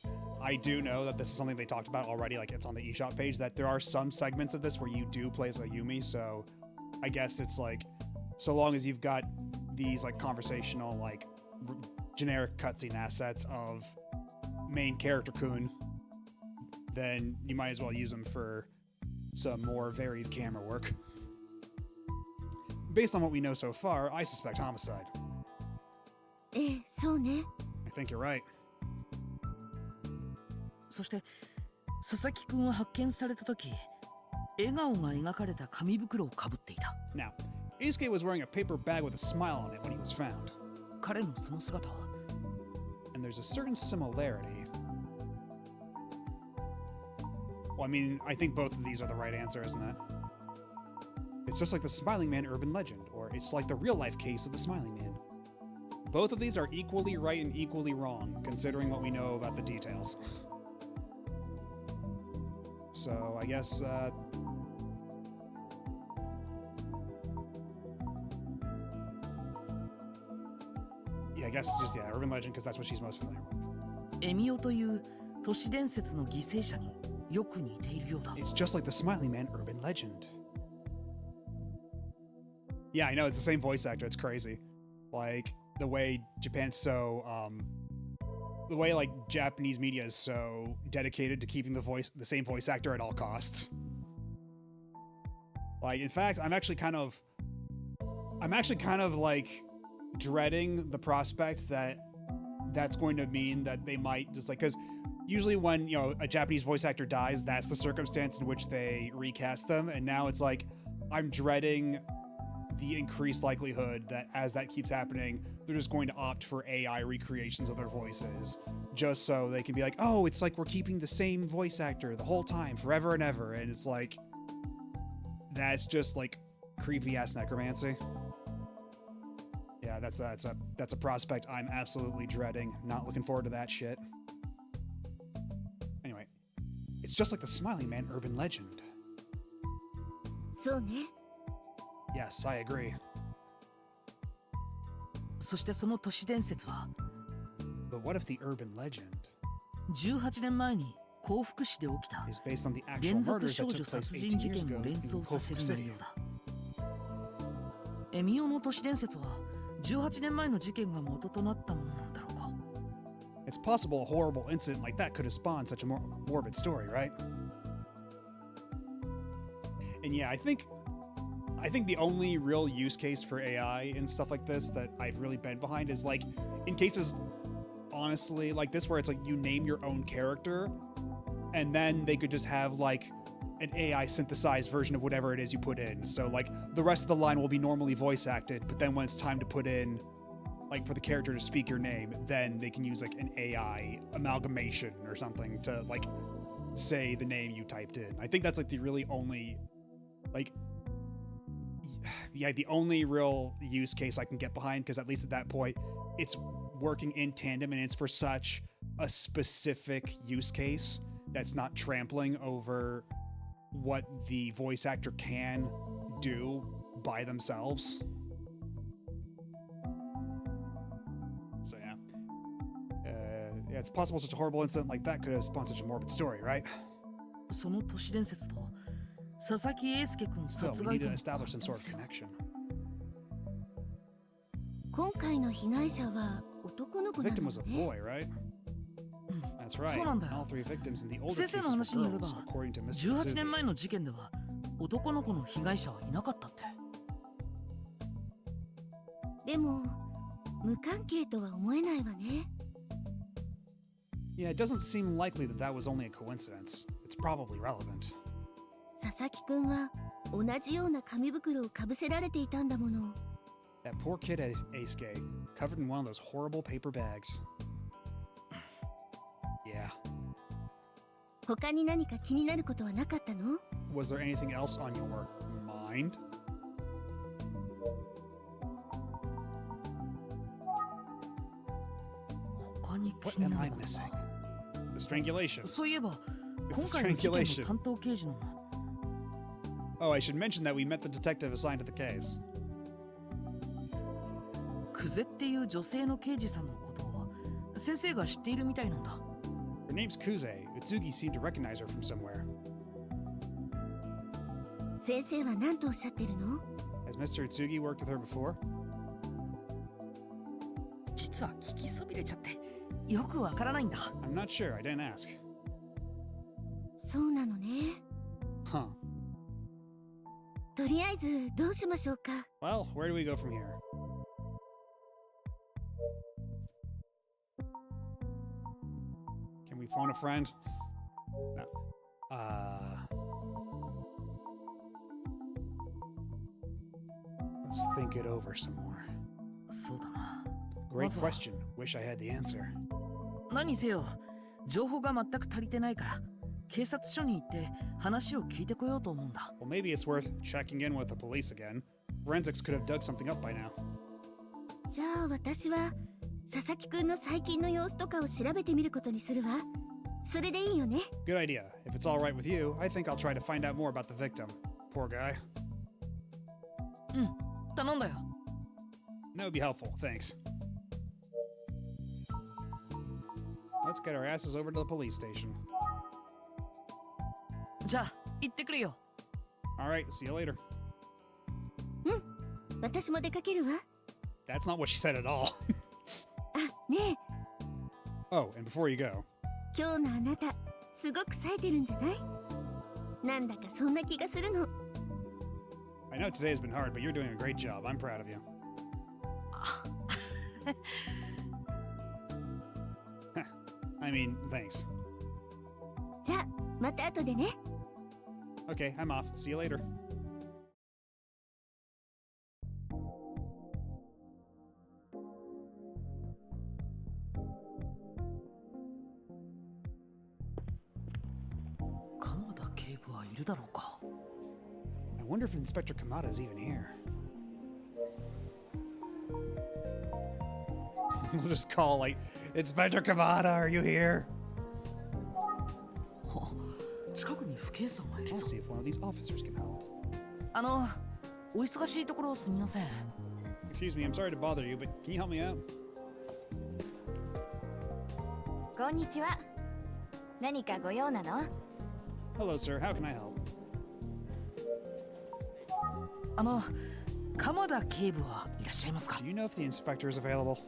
I do know that this is something they talked about already, like it's on the eShop page, that there are some segments of this where you do play as a Yumi, so I guess it's like, so long as you've got these like conversational, like generic cutscene assets of main character Kun, then you might as well use them for some more varied camera work. Based on what we know so far, I suspect homicide. ええ、そうね。 I think you're right. そして佐々木くんは発見された時、笑顔が描かれた紙袋をかぶっていた。 Now, Eisuke was wearing a paper bag with a smile on it when he was found. 彼のその姿は And there's a certain similarity. Well, I mean, I think both of these are the right answer, isn't it? It's just like the Smiling Man urban legend, or it's like the real-life case of the Smiling Man. Both of these are equally right and equally wrong, considering what we know about the details. So, I guess, yeah, I guess it's just, yeah, urban legend, because that's what she's most familiar with. エミオという都市伝説の犠牲者によく似ているようだ。 It's just like the Smiling Man urban legend. Yeah, I know, it's the same voice actor, it's crazy. Like, the way Japan's so, the way, like, Japanese media is so dedicated to keeping the same voice actor at all costs. Like, in fact, I'm actually kind of, like, dreading the prospect that that's going to mean that they might just, like, because usually when, you know, a Japanese voice actor dies, that's the circumstance in which they recast them, and now it's like, I'm dreading the increased likelihood that as that keeps happening, they're just going to opt for AI recreations of their voices, just so they can be like, oh, it's like we're keeping the same voice actor the whole time, forever and ever, and it's like, that's just like creepy ass necromancy. Yeah, that's a prospect I'm absolutely dreading. Not looking forward to that shit. Anyway, it's just like the Smiling Man urban legend. そうね。 Yes, I agree. そしてその都市伝説は But what if the urban legend 18年前に幸福市で起きた is based on the actual 連続 murders 少 that 女 took place 殺人 18 事 years 件 ago を連 in 想させ Kofuku る内 City? 容だ。エミオの都市伝説は18年前の事件が元となったものなんだろうか。 It's possible a horrible incident like that could have spawned such a morbid story, right? And yeah, I think the only real use case for AI and stuff like this that I've really been behind is like in cases honestly like this where it's like you name your own character and then they could just have like an AI synthesized version of whatever it is you put in. So like the rest of the line will be normally voice acted, but then when it's time to put in like for the character to speak your name, then they can use like an AI amalgamation or something to like say the name you typed in. I think that's like the really only like yeah, the only real use case I can get behind, because at least at that point it's working in tandem and it's for such a specific use case that's not trampling over what the voice actor can do by themselves. So yeah. Yeah, it's possible such a horrible incident like that could have spawned such a morbid story, right? その都市伝説と佐々木英介君 So 殺 we 害 need と to の establish some 関 sort 係 of 性は connection. 今回の被害者は男の子 The な victim の was a ね。 boy, right? That's right. そうなんだよ。 All three victims in the older 先生 cases の were 話によれば girls, according to Mr. 18年 Mitsubi. 前の事件では男の子の被害者はいなかったって。でも無関係とは思えないわね。 Yeah, it doesn't seem likely that that was only a coincidence. It's probably relevant. 佐々木くんは同じような紙袋をかぶせられていたんだもの。 That poor kid Eisuke, covered in one of those horrible paper bags. Yeah. 他に何か気になることはなかったの？ Was there anything else on your mind? What am I missing? The strangulation. そういえば It's 今 the 回の事件 strangulation. の担当刑事の Oh, I should mention that we met the detective assigned to the case. クゼっていう女性の刑事さんのことを先生が知っているみたいなんだ。Her name's Kuze. Utsugi seemed to recognize her from somewhere. 先生は何とおっしゃってるの？ Has Mr. Utsugi worked with her before? 実は聞きそびれちゃってよくわからないんだ。 I'm not sure. I didn't ask. そうなのね。 Huh. とりあえずどうしましょうか。 Well, where do we go from here? Can we phone a friend? No. Let's think it over some more. そうだな。 Great What's question. Wish I had the answer. 何せよ、情報が全く足りてないから、警察署に行って話を聞いてこようと思うんだ。 Well, maybe it's worth checking in with the police again. Forensics could have dug something up by now. じゃあ私は佐々木くんの最近の様子とかを調べてみることにするわ。それでいいよね。 Good idea. If it's all right with you, I think I'll try to find out more about the victim. Poor guy. うん、頼んだよ。 That would be helpful. Thanks. Let's get our asses over to the police station. じゃあ、行ってくるよ。 All right, see you later. 私も出かけるわ。 That's not what she said at all. あ、ねえ、 Oh, and before you go, 今日のあなた、すごく冴えてるんじゃない？なんだかそんな気がするの。 I know today's been hard, but you're doing a great job. I'm proud of you. I mean, thanks. じゃあ、また後でね。 Okay, I'm off. See you later. I wonder if Inspector Kamada's even here. We'll just call, like, Inspector Kamada, are you here? 近くに不警さんがいる I'll ぞ。 see if one of these officers can help. お忙しいところすみません。 Excuse me, I'm sorry to bother you, but can you help me out? こんにちは。何かご用なの？ Hello, sir. How can I help? 鎌田警部はいらっしゃいますか？ Do you know if the inspector is available?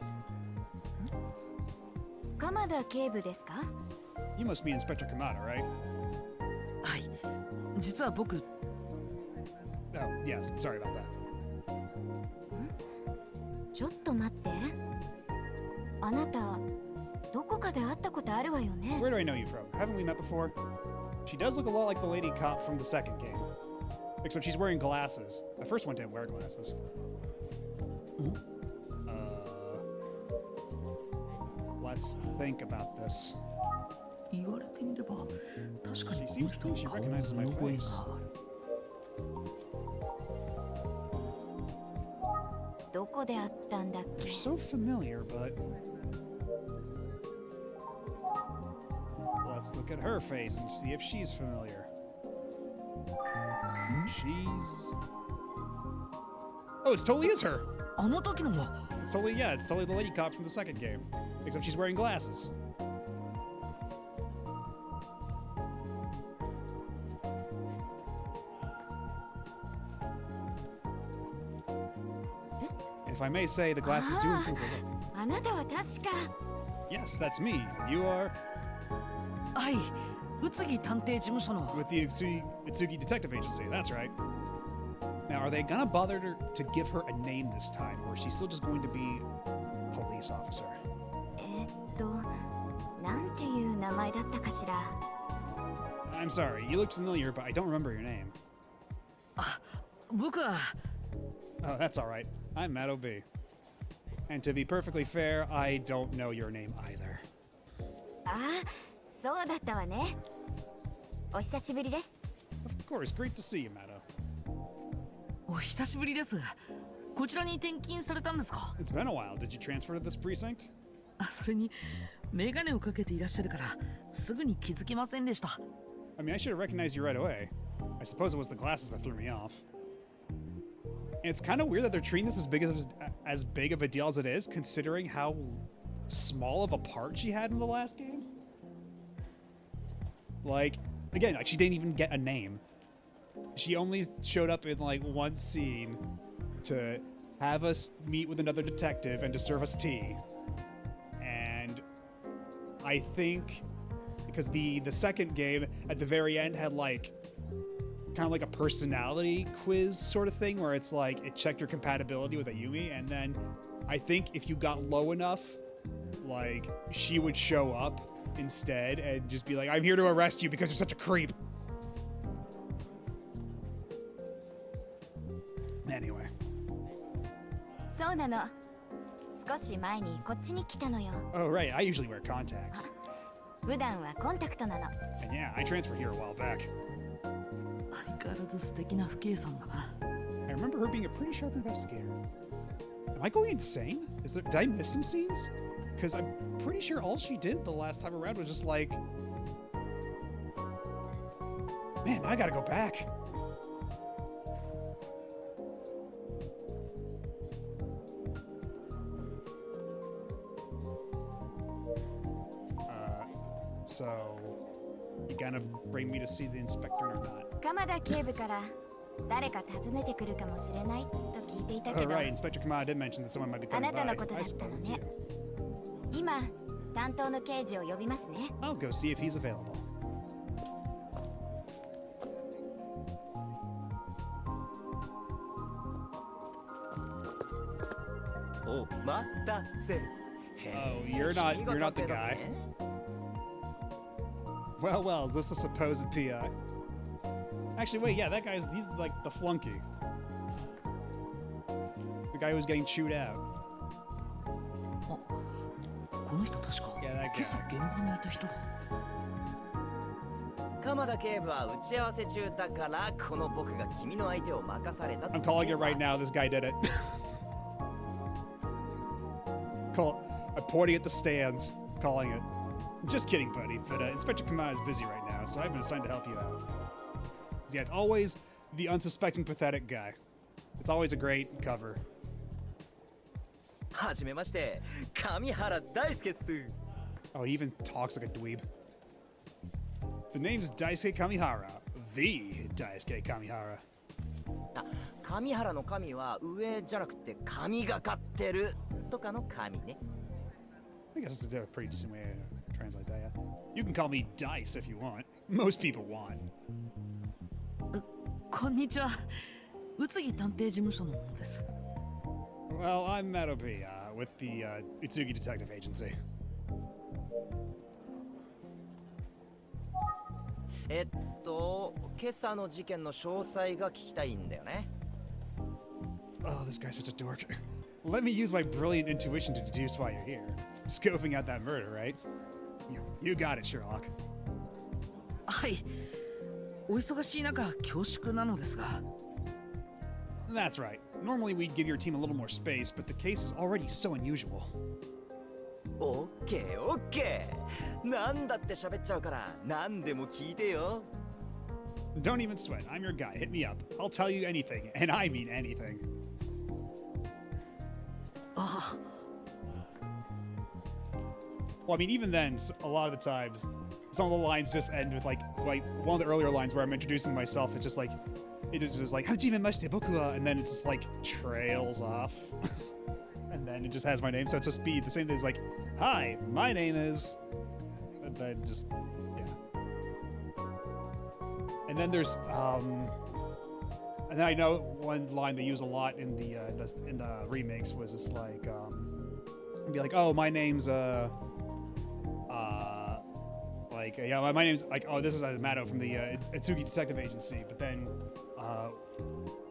鎌田警部ですか？ You must be Inspector Kamada, right? はい。実は僕、 Oh, yes. Sorry about that. ちょっと待って。あなた、どこかで会ったことあるわよね。 Where do I know you from? Haven't we met before? She does look a lot like the lady cop from the second game. Except she's wearing glasses. The first one didn't wear glasses. Let's think about this. 言われてみれば、確かに She seems to think she recognizes my face. どこで会ったんだっけ？ They're so familiar, but... Let's look at her face and see if she's familiar. She's... Oh, it totally is her! あの時のは It's totally, yeah, it's totally the lady cop from the second game. Except she's wearing glasses. If I may say, the glasses do improve her look. あなたは確か。 Yes, that's me. You are はい、宇津木探偵事務所の with the Itsugi Detective Agency. That's right. Now, are they gonna bother to give her a name this time, or is she still just going to be police officer? なんていう名前だったかしら。 I'm sorry, you looked familiar, but I don't remember your name. 僕は Oh, that's all right. I'm Matt O.B. And to be perfectly fair, I don't know your name either. ああ、そうだったわね。お久しぶりです。 Of course, great to see you, Mato. お久しぶりです。こちらに転勤されたんですか？ It's been a while. Did you transfer to this precinct? それにメガネをかけていらっしゃるからすぐに気づきませんでした。 I mean, I should have recognized you right away. I suppose it was the glasses that threw me off. And it's kind of weird that they're treating this as big of a deal as it is, considering how small of a part she had in the last game. Like, again, like she didn't even get a name. She only showed up in like one scene to have us meet with another detective and to serve us tea. And I think because the second game at the very end had like kind of like a personality quiz sort of thing where it's like it checked your compatibility with Ayumi, and then I think if you got low enough, like she would show up instead and just be like, I'm here to arrest you because you're such a creep. Anyway. そうなの。少し前にこっちに来たのよ。 Oh, right. I usually wear contacts. 普段はコンタクトなの。 And yeah, I transferred here a while back. 相変わらず素敵な父兄さんだな。 I remember her being a pretty sharp investigator. Am I going insane? Did I miss some scenes? Because I'm pretty sure all she did the last time around was just like... Man, now I gotta go back. So, you gonna bring me to see the inspector or not? 鎌田警部から誰か訪ねてくるかもしれないと聞いていたけ Oh, ど、 right. Inspector Kamada did mention that someone might be あ coming なたの by. ことだ I ったの suppose, ね yeah.。今、担当の刑事を呼びますね。 I'll go see if he's available. お待たせ。 Oh, you're not the guy. Well, well, is this the supposed PI? Actually, wait, yeah, he's like the flunky. The guy who's getting chewed out. この人確か Yeah, that 今朝 guy. 現場にいた人だ。鎌田警部は打ち合わせ中だからこの僕が君の相手を任された。 I'm calling it right now. This guy did it. I'm pointing at the stands, calling it. Just kidding, buddy. But Inspector Kamada is busy right now, so I've been assigned to help you out. Yeah, it's always the unsuspecting, pathetic guy. It's always a great cover. はじめまして、上原大輔っす。 Oh, he even talks like a dweeb. The name's Daisuke Kamihara. The Daisuke Kamihara. あ、上原の神は上じゃなくて神がかってるとかの神ね。I guess it's a pretty decent way to translate that, yeah. You can call me Dice if you want. Most people want. こんにちは。宇津木探偵事務所の者です。 Well, I'm Matobi, with the Utsugi Detective Agency. 今朝の事件の詳細が聞きたいんだよね。Oh, this guy's such a dork. Let me use my brilliant intuition to deduce why you're here. Scoping out that murder, right? You got it, Sherlock. はい。お忙しい中、恐縮なのですが。 That's right. Normally we'd give your team a little more space, but the case is already so unusual. オッケーオッケー。なんだって喋っちゃうから何でも聞いてよ。 Don't even sweat. I'm your guy. Hit me up. I'll tell you anything, and I mean anything. ああ。 Well, I mean, even then, a lot of the times, some of the lines just end with like one of the earlier lines where I'm introducing myself. It's just like, it is just like Hajime mashite boku wa, and then it's just like trails off, and then it just has my name. So it's just be the same thing as like, hi, my name is, and then just yeah. And then there's and then I know one line they use a lot in the remakes was just like it'd be like, oh, my name's like yeah, my name's like, oh, this is Mato from the Itsugi Detective Agency, but then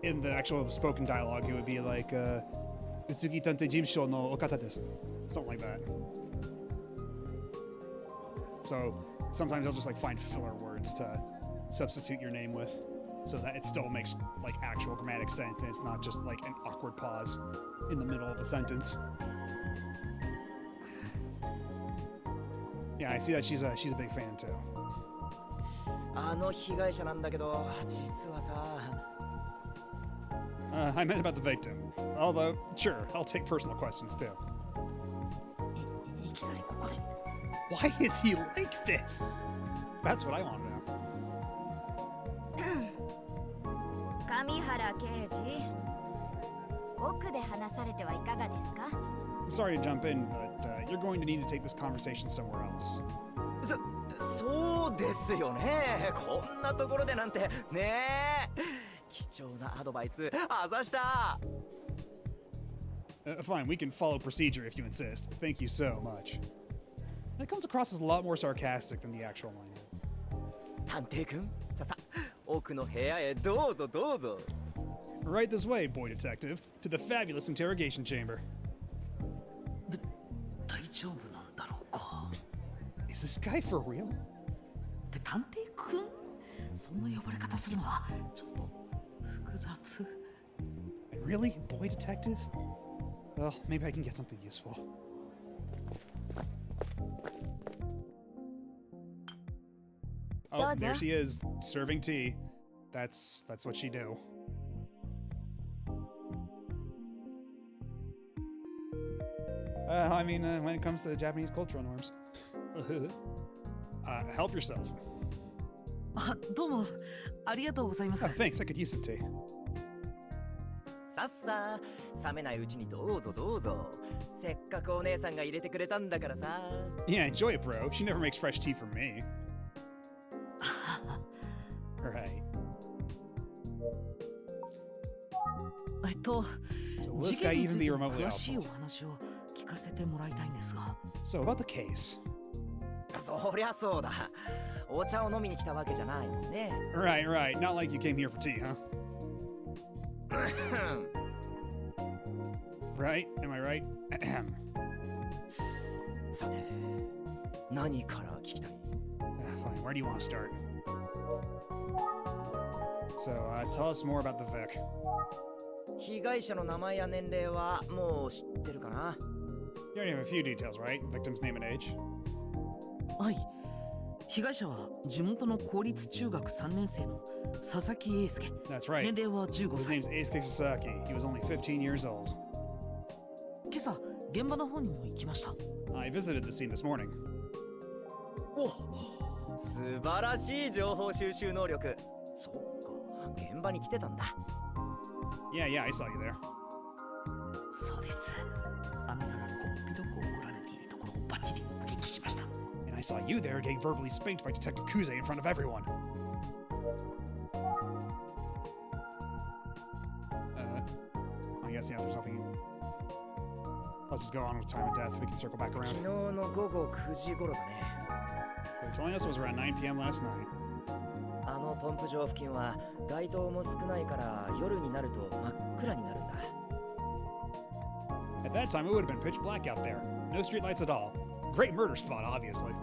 in the actual spoken dialogue it would be like Itsugi Tante Jimsho no Okata desu, something like that. So sometimes I'll just like find filler words to substitute your name with, so that it still makes like actual grammatic sense and it's not just like an awkward pause in the middle of a sentence. Yeah, I see that she's a big fan too. あの被害者なんだけど、実はさ。I meant about the victim. Although, sure, I'll take personal questions too. いきなりここで。 Why is he like this? That's what I want to know. 上原刑事、奥で話されてはいかがですか？ Sorry to jump in, but you're going to need to take this conversation somewhere else. そうですよね。こんなところでなんてねえ。貴重なアドバイスあざした。Fine, we can follow procedure if you insist. Thank you so much. That comes across as a lot more sarcastic than the actual line. 探偵くん、ささ、奥の部屋へどうぞどうぞ。Right this way, boy detective, to the fabulous interrogation chamber. 大丈夫なんだろうか。 Is this guy for real? で、探偵くん、そんな呼ばれ方するのはちょっと複雑。 Really? Boy detective? Well, maybe I can get something useful. Oh, there she is, serving tea. That's what she do. I mean, when it comes to Japanese cultural norms. Help yourself. あ、どうもありがとうございま Oh, す。 thanks, I could use some tea. さっさ、冷めないうちにどうぞどうぞ。せっかくお姉さんが入れてくれたんだからさ。Yeah, enjoy it, bro. She never makes fresh tea for me. Right. So will this 事 guy 件に even つい be て remotely 詳しい helpful? お話を聞かせてもらいたいんですが。 So, about the case. そりゃそうだ。お茶を飲みに来たわけじゃないもんね。Right, right. Not like you came here for tea, huh? Right? Am I right? さて、何から聞きたい？ Fine, where do you want to start? So, tell us more about the Vic. 被害者の名前や年齢はもう知ってるかな？ You already have a few details, right? Victim's name and age? はい。被害者は地元の公立中学3年生の佐々木英介。 That's right. 年齢は15 His 歳。 name's Eisuke Sasaki. He was only 15 years old. 今朝、現場の方にも行きました。 I visited the scene this morning. お、素晴らしい情報収集能力。そっか、現場に来てたんだ。Yeah, I saw you there. そうです。あなたがこっぴどく怒られているところをバッチリ目撃しました。 And I saw you there getting verbally spanked by Detective Kuze in front of everyone. I guess, yeah, if there's nothing. Let's just go on with time and death. We can circle back 昨 around. 日の午後9時頃だね。 They're telling us it was around 9 p.m. last night. あのポンプ場付近は街灯も少ないから夜になると真っ暗になるんだ。 At that time, it would have been pitch black out there. No streetlights at all. Great murder spot, obviously.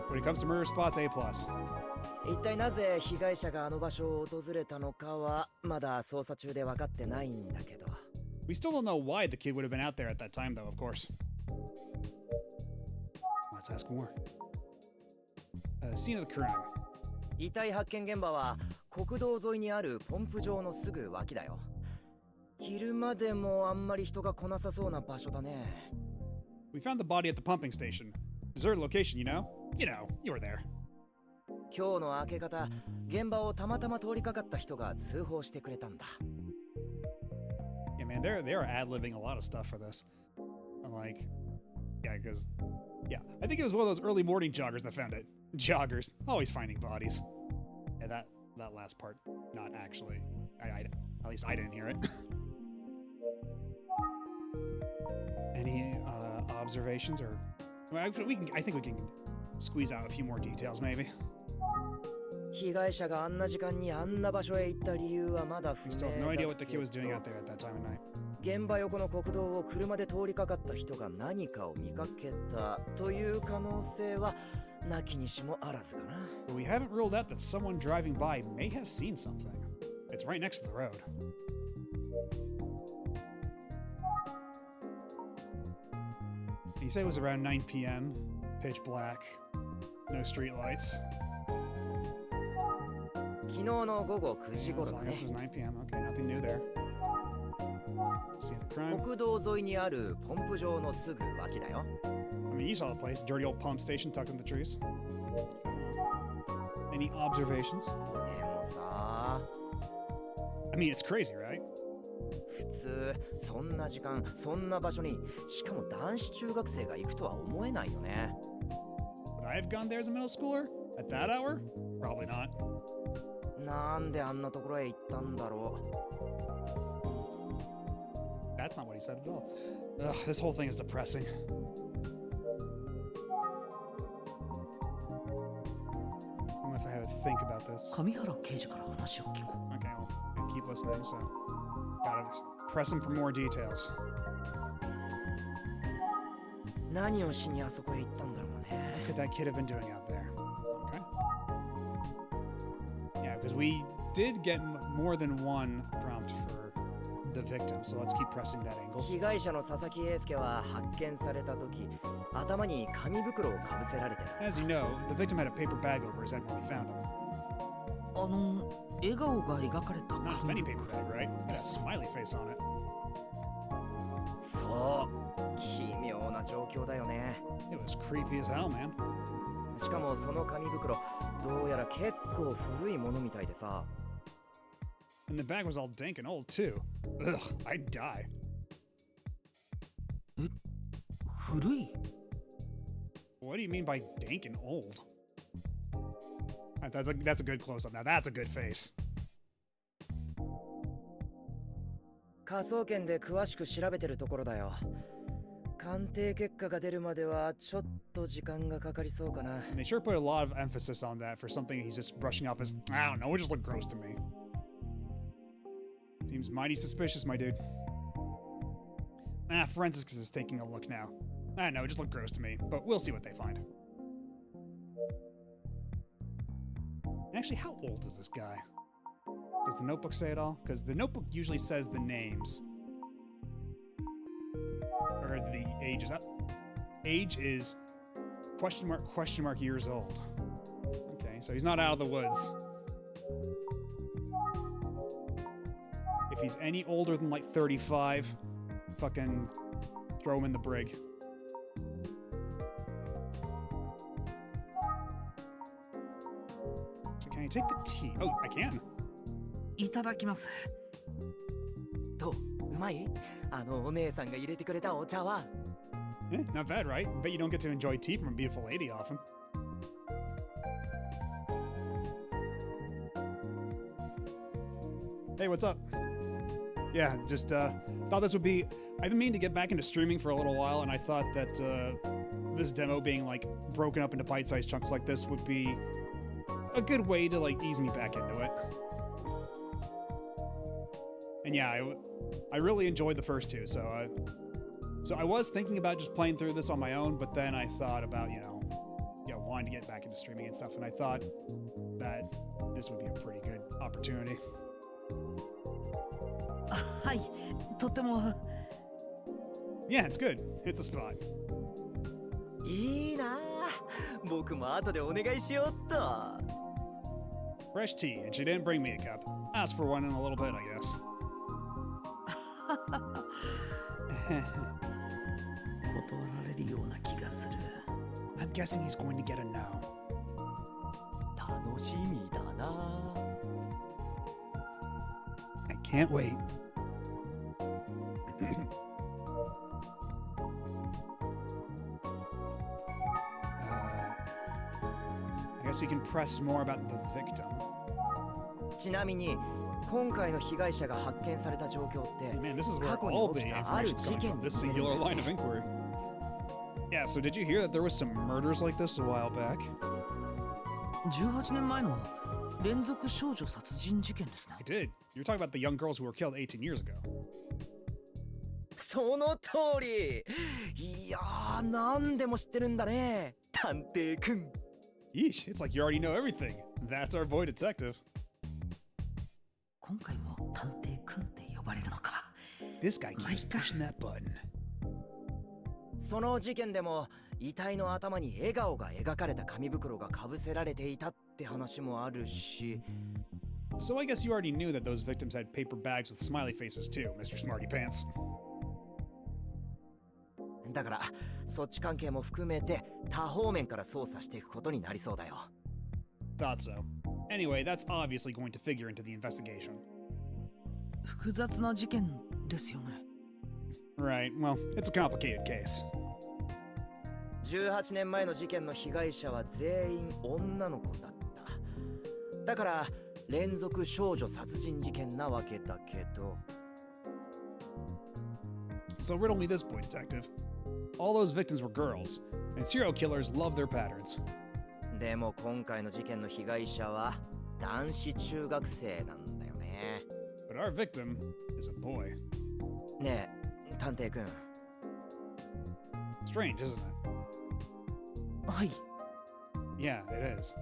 When it comes to murder spots, A+. 一体なぜ被害者があの場所を訪れたのかはまだ捜査中で分かってないんだけど。 We still don't know why the kid would have been out there at that time, though, of course. Let's ask more. Scene of the crime. 遺体発見現場は国道沿いにあるポンプ場のすぐ脇だよ。昼間でもあんまり人が来なさそうな場所だね。 We found the body at the pumping station. Deserted location, you know? You know, you were there. 今日の明け方、現場をたまたま通りかかった人が通報してくれたんだ。Yeah, man, they are ad-libbing a lot of stuff for this. I'm like, yeah, because, yeah, I think it was one of those early morning joggers that found it. Joggers, always finding bodies. Yeah, that last part, not actually. At least I didn't hear it. Any observations or? Well, actually, I think we can squeeze out a few more details, maybe. 被害者があんな時間にあんな場所へ行った理由はまだ不 We 明 still だ have no け idea what the kid was doing ど out there at that time of night. 現場横の国道を車で通りかかった人が何かを見かけたという可能性はなきにしもあらずかな。 But we haven't ruled out that someone driving by may have seen something. It's right next to the road. You say it was around 9 p.m., pitch black, no street lights. 昨日の午後9時 Yeah, 頃 as だ long ね as it was 9 p.m., okay, nothing new there. Scene of the crime. 国道沿いにあるポンプ場のすぐ脇だよ。 I mean, you saw the place, dirty old pump station tucked in the trees. Any observations? でもさ、I mean, it's crazy, right? 普通そんな時間そんな場所にしかも男子中学生が行くとは思えないよね。 Would I have gone there as a middle schooler? At that hour? Probably not. なんであんなところへ行ったんだろ That's not what he said at all. Ugh, this whole thing is depressing. What if I have to think about this? 上原刑事から話を聞こ Okay, I'll keep listening, so. Gotta press him for more details. う。何をしにあそこへ行ったんだろう What ね。 could that kid have been doing out there? Okay. Yeah, because we did get more than one prompt for the victim, so let's keep pressing that angle. 被害者の佐々木英介は発見された時頭に紙袋をかぶせられてる。 As you know, the victim had a paper bag over his head when we found him. う。笑顔が描かれた Not just 紙 any paper 袋 bag, right? It had a smiley face on it. そう奇妙な状況だよね。 It was creepy as hell, man. しかもその紙袋どうやら結構古いものみたいでさ。 And the bag was all dank and old, too. Ugh, I'd die. 古い What do you mean by dank and old? That's a good close-up. Now that's a good face. 科捜研で詳しく調べてるところだよ。鑑定結果が出るまではちょっと時間がかかりそうかな。 And they sure put a lot of emphasis on that for something he's just brushing off as, I don't know, it just looked gross to me. Seems mighty suspicious, my dude. Forensics is taking a look now. I know, it just looked gross to me, but we'll see what they find. Actually, how old is this guy? Does the notebook say it all? Because the notebook usually says the names. Or the ages. Age is question mark years old. Okay, so he's not out of the woods. If he's any older than like 35, fucking throw him in the brig. So can you take the tea? Oh, I can. いただきます。どううまいあのお姉さんが入れてくれたお茶は。 Not bad, right? Bet you don't get to enjoy tea from a beautiful lady often. Hey, what's up? Yeah, just thought this would be... I've been meaning to get back into streaming for a little while, and I thought that this demo being like broken up into bite-sized chunks like this would be a good way to like ease me back into it. And yeah, I really enjoyed the first two, so I was thinking about just playing through this on my own, but then I thought about, wanting to get back into streaming and stuff, and I thought that this would be a pretty good opportunity. はい、とっても。 Yeah, it's good. It's a spot. いいなあ。僕も後でお願いしようっと。 Fresh tea, and she didn't bring me a cup. Ask for one in a little bit, I guess. 断られるような気がする。 I'm guessing he's going to get a no. 楽しみだな。 I can't wait. I guess we can press more about the victim. ちなみに今回の被害者が発見された状況って Man, this is where 過去 all に the 起きたある information's 事 coming 件 from. に This 似てる singular んだ line よ of inquiry. Yeah, so did you hear that there was some murders like this a while back? 18年前の連続少女殺人事件ですね。 I did. You're talking about the young girls who were killed 18 years ago. その通り。いやー、なんでも知ってるんだね、探偵くん。 Yeesh, it's like you already know everything. That's our boy detective. 今回も探偵くんって呼ばれるのか。 This guy keeps My God. pushing that button. その事件でも遺体の頭に笑顔が描かれた紙袋がかぶせられていたって話もあるし。 So I guess you already knew that those victims had paper bags with smiley faces too, Mr. Smarty Pants. だからそっち関係も含めて多方面から捜査していくことになりそうだよ。 Thought so. Anyway, that's obviously going to figure into the investigation. 複雑な事件ですよね。 Right, well, it's a complicated case. 18年前の事件の被害者は全員女の子だった。だから連続少女殺人事件なわけだけど。 So riddle me this, boy detective. All those victims were girls, and serial killers love their patterns. でも今回の事件の被害者は男子中学生なんだよね。 But our victim is a boy. ねえ、探偵くん。 Strange, isn't it? はい。 Yeah, it is.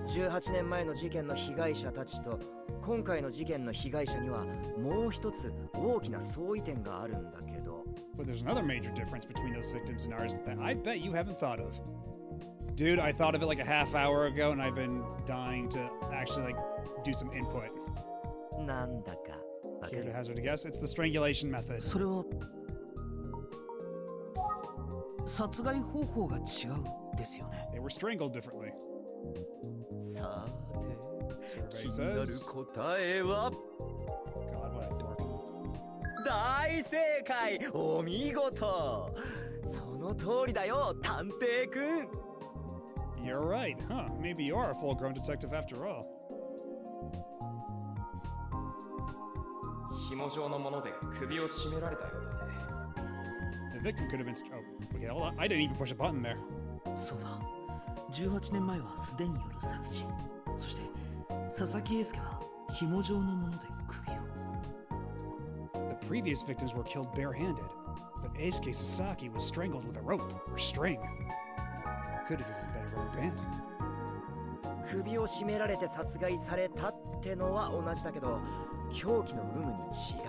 18年前の事件の被害者たちと今回の事件の被害者にはもう一つ大きな相違点があるんだけど。 But there's another major difference between those victims and ours that I bet you haven't thought of. Dude, I thought of it like a half hour ago and I've been dying to actually like do some input. なんだかわか Care to る？ hazard a guess? It's the strangulation method. それは殺害方法が違うですよね。 They were strangled differently. さて、 Survey 気になる says. 答えは God, what a dork. 大正解！お見事！その通りだよ、探偵くん。 You're right, huh? Maybe you are a full-grown detective after all. 紐状のもので首を絞められたようだね。 The victim could have been. Oh, okay, hold on. I didn't even push a button there. そうだ。18年前は素手による殺人。そして佐々木英介は紐状のもので首を。 The previous victims were killed barehanded, but Eisuke Sasaki was strangled with a rope or string. Could have even been a rubber band. 首を絞められて殺害されたってのは同じだけど、凶器の有無に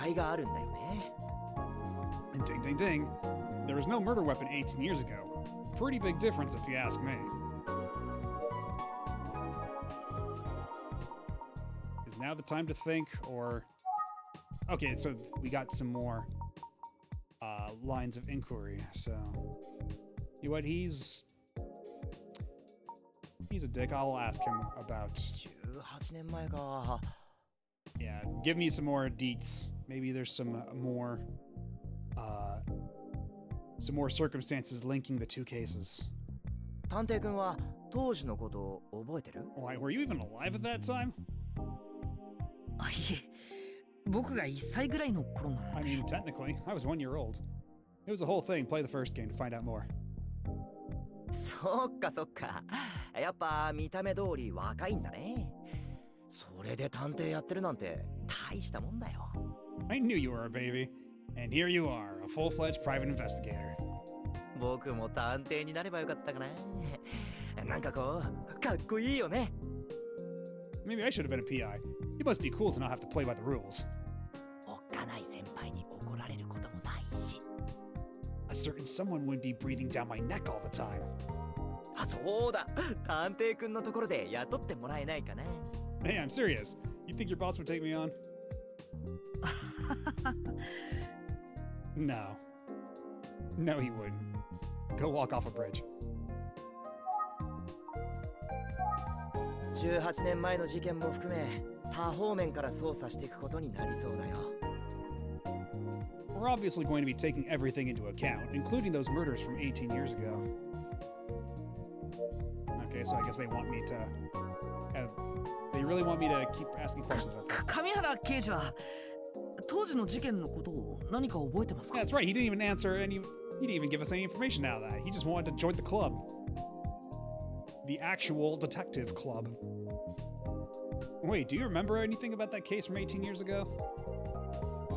違いがあるんだよね。 And ding, ding, ding. There was no murder weapon 18 years ago. Pretty big difference if you ask me. Is now the time to think, or... Okay, so we got some more lines of inquiry, so... You know what, he's a dick. I'll ask him about... 18年前か。 Yeah, give me some more deets. Maybe there's some more circumstances linking the two cases. 探偵くんは当時のことを覚えてる？ Why, were you even alive at that time? あ、いえ。僕が1歳ぐらいの頃なの I で。 mean, technically, I was 1 year old. It was a whole thing. Play the first game to find out more. そっかそっか。やっぱ見た目通り若いんだね。それで探偵やってるなんて大したもんだよ。 I knew you were a baby. And here you are, a full-fledged private investigator. 僕も探偵になればよかったかな。なんかこう、かっこいいよね。 Maybe I should have been a PI. It must be cool to not have to play by the rules. おっかない先輩に怒られることもないし。 A certain someone would be breathing down my neck all the time. あ、そうだ。探偵くんのところで雇ってもらえないかな。 Hey, I'm serious. You think your boss would take me on? No. No, he wouldn't. Go walk off a bridge. 18年前の事件も含め、多方面から捜査していくことになりそうだよ。 We're obviously going to be taking everything into account, including those murders from 18 years ago. Okay, so I guess they want me to... they really want me to keep asking questions about that. 上原刑事は当時の事件のことを何か覚えてますか？ Yeah, that's right. He didn't even answer any... He didn't even give us any information out of that. He just wanted to join the club. The actual detective club. Wait, do you remember anything about that case from 18 years ago?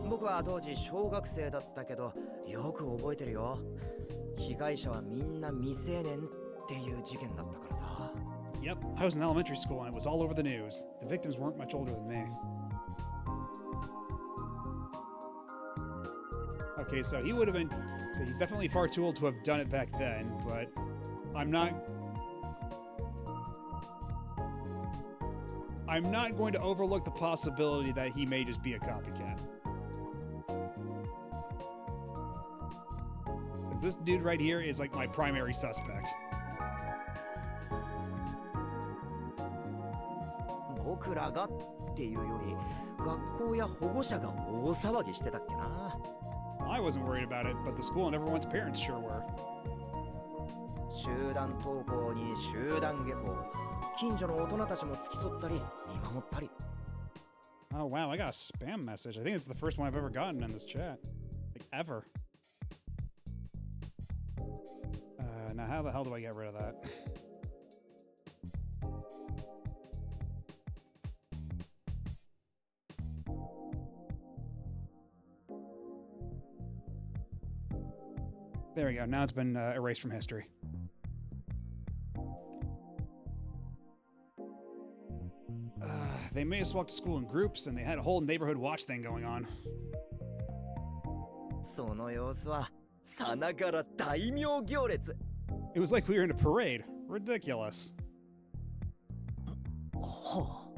僕は当時小学生だったけど、よく覚えてるよ。被害者はみんな未成年っていう事件だったからさ。 Yep, I was in elementary school and it was all over the news. The victims weren't much older than me. Okay, so he would have been... So he's definitely far too old to have done it back then, but I'm not going to overlook the possibility that he may just be a copycat. Because this dude right here is like my primary suspect. 僕僕らがっていうより学校や保護者が大騒ぎしてたっけな。 I wasn't worried about it, but the school and everyone's parents sure were. 集団登校に集団下校、近所の大人たちも付き添ったり見守ったり。 Oh wow, I got a spam message. I think it's the first one I've ever gotten in this chat. Like, ever. Now how the hell do I get rid of that? There we go. Now it's been erased from history. They made us walk to school in groups, and they had a whole neighborhood watch thing going on. その様子はさながら大名行列。 It was like we were in a parade. Ridiculous. ほ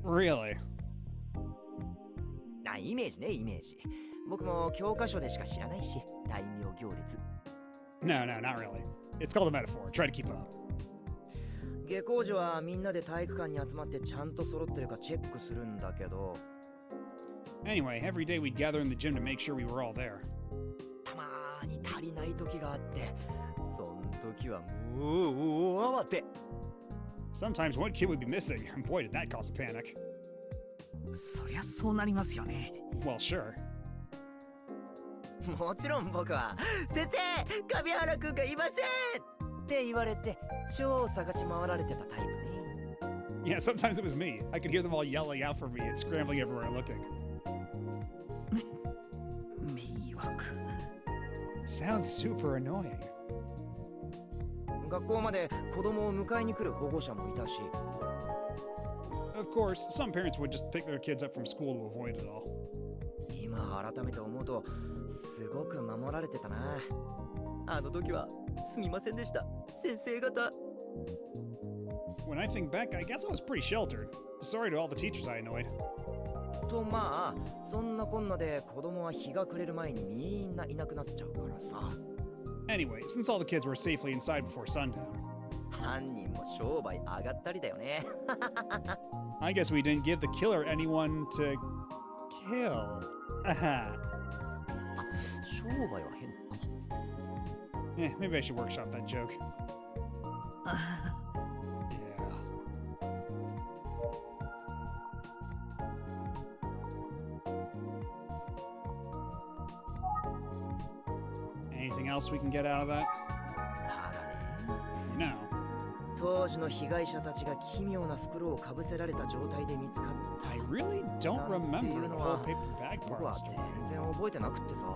Really? う。イメージね、イメージ。僕も教科書でしか知らないし、大名行列。 No, no, not really. It's called a metaphor. Try to keep up. 下校時はみんなで体育館に集まってちゃんと揃ってるかチェックするんだけど、 Anyway, every day we'd gather in the gym to make sure we were all there. たまーに足りない時があって、そん時はもう大慌て。 Sometimes one kid would be missing, and boy, did that cause a panic. そりゃそうなりますよね。 Well, sure. もちろん僕は先生、上原くんがいませんって言われて超探し回られてたタイプね。 Yeah, sometimes it was me. I could hear them all yelling out for me and scrambling everywhere looking. 迷惑。 Sounds super annoying. 学校まで子供を迎えに来る保護者もいたし、 Of course, some parents would just pick their kids up from school to avoid it all. 今改めて思うとすごく守られてたな。あの時はすみませんでした、先生方。 When I think back, I guess I was pretty sheltered. Sorry to all the teachers I annoyed. とまあそんなこんなで子供は日が暮れる前にみんないなくなっちゃうからさ。 Anyway, since all the kids were safely inside before sundown, 犯人も商売上がったりだよね。 I guess we didn't give the killer anyone to kill. Aha. 商売は変か。 Maybe I should workshop that joke. Yeah. Anything else we can get out of that? ただね、 No. 当時の被害者たちが奇妙な袋をかぶせられた状態で見つかった。 I really don't remember the whole paper bag part 僕 of は the story. 全然覚えてなくってさ。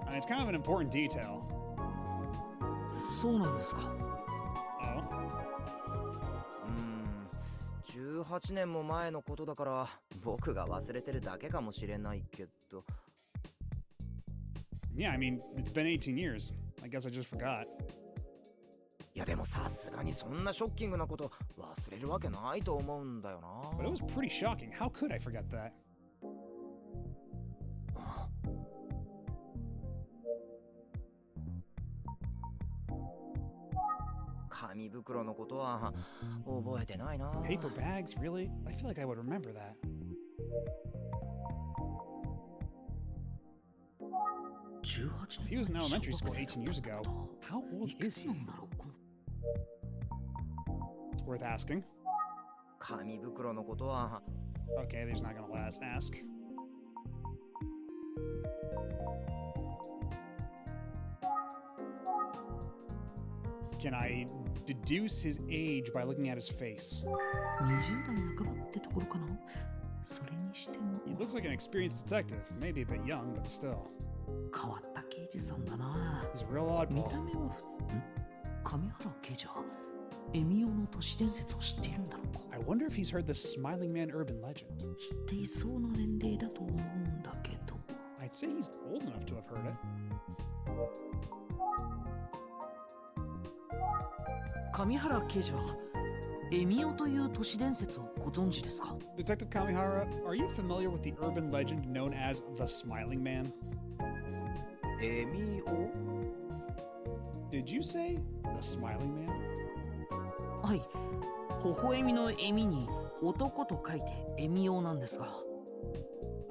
And it's kind of an important detail. そうなんですか。 Oh? 18年も前のことだから僕が忘れてるだけかもしれないけど。 Yeah, I mean, it's been 18 years. I guess I just forgot. いやでもさすがにそんなショッキングなこと忘れるわけないと思うんだよな。 But it was pretty shocking. How could I forget that? 紙袋のことは覚えてないな。 Paper bags, really? I feel like I would remember that. 18 If he was in elementary school 18 years ago, how old いく is つ he? なんだろう。 It's worth asking. 紙袋のことは Okay, there's not gonna let us ask. Can I deduce his age by looking at his face? 20代半ばってところかな。それにしても He looks like an experienced detective, maybe a bit young, but still. 変わった刑事さんだな。 He's a real 見 oddball. た目は普通。上原刑事はエミオの都市伝説を知っているんだろうか。 I wonder if he's heard the Smiling Man urban legend. 知っていそうな年齢だと思うんだけど。 I'd say he's old enough to have heard it. 上原刑事はエミオという都市伝説をご存知ですか？ Detective Kamihara, are you familiar with the urban legend known as the Smiling Man? エミオ Did you say the Smiling Man? はい。微笑みの笑みに男と書いてエミオなんですが。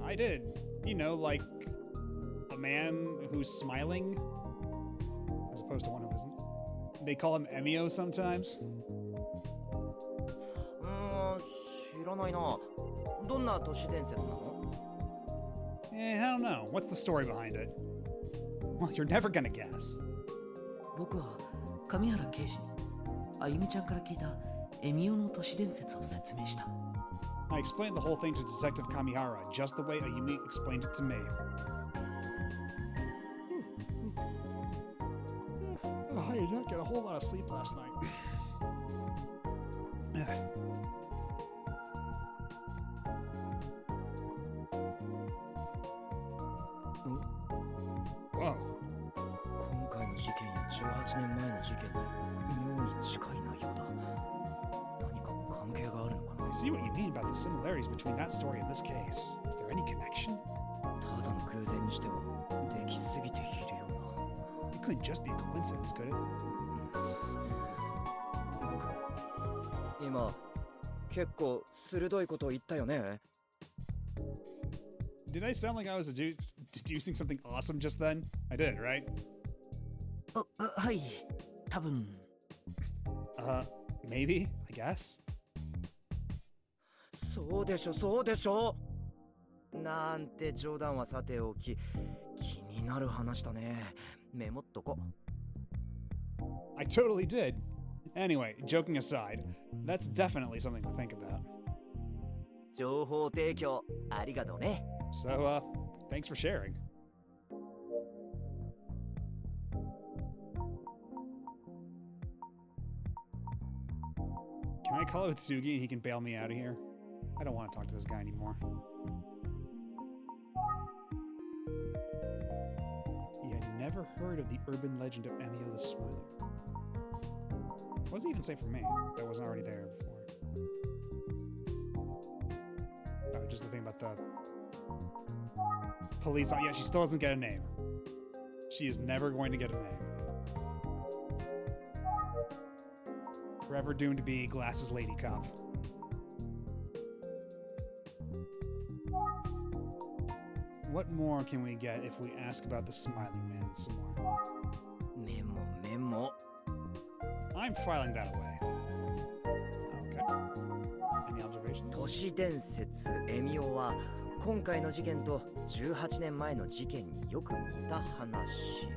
I did. You know, like a man who's smiling as opposed to one who isn't. They call him Emio sometimes. 知らないな。どんな都市伝説なの？ I don't know. What's the story behind it? Well, you're never gonna guess. 僕は上原刑事にあゆみちゃんから聞いたエミオの都市伝説を説明した。I explained the whole thing to Detective Kamihara, just the way Ayumi explained it to me. Oh, I did not get a whole lot of sleep last night. Whoa. 今回の事件や18年前の事件に妙に近い内容だ。何か関係があるのかな？ I see what you mean about the similarities between that story and this case. Is there any connection? ただの偶然にしてはできすぎているような。 It couldn't just be a coincidence, could it? 僕、今結構鋭いことを言ったよね。 Did I sound like I was deducing something awesome just then? I did, right? はい、多分。Maybe, I guess. そうでしょ、そうでしょ。なんて冗談はさておき、気になる話だね。メモっとこ。I totally did. Anyway, joking aside, that's definitely something to think about. 情報提供ありがとうね。So, thanks for sharing. Can I call Utsugi and he can bail me out of here? I don't want to talk to this guy anymore. He had never heard of the urban legend of Emio the Smiling. What does it even say for me? That wasn't already there before. Oh, just the thing about the police. Yeah, she still doesn't get a name. She is never going to get a name. Forever doomed to be Glasses Lady Cop. What more can we get if we ask about the Smiling Man some more? メモメモ。 I'm filing that away. Okay. Any observations? 都市伝説エミオは今回の事件と18年前の事件によく似た話。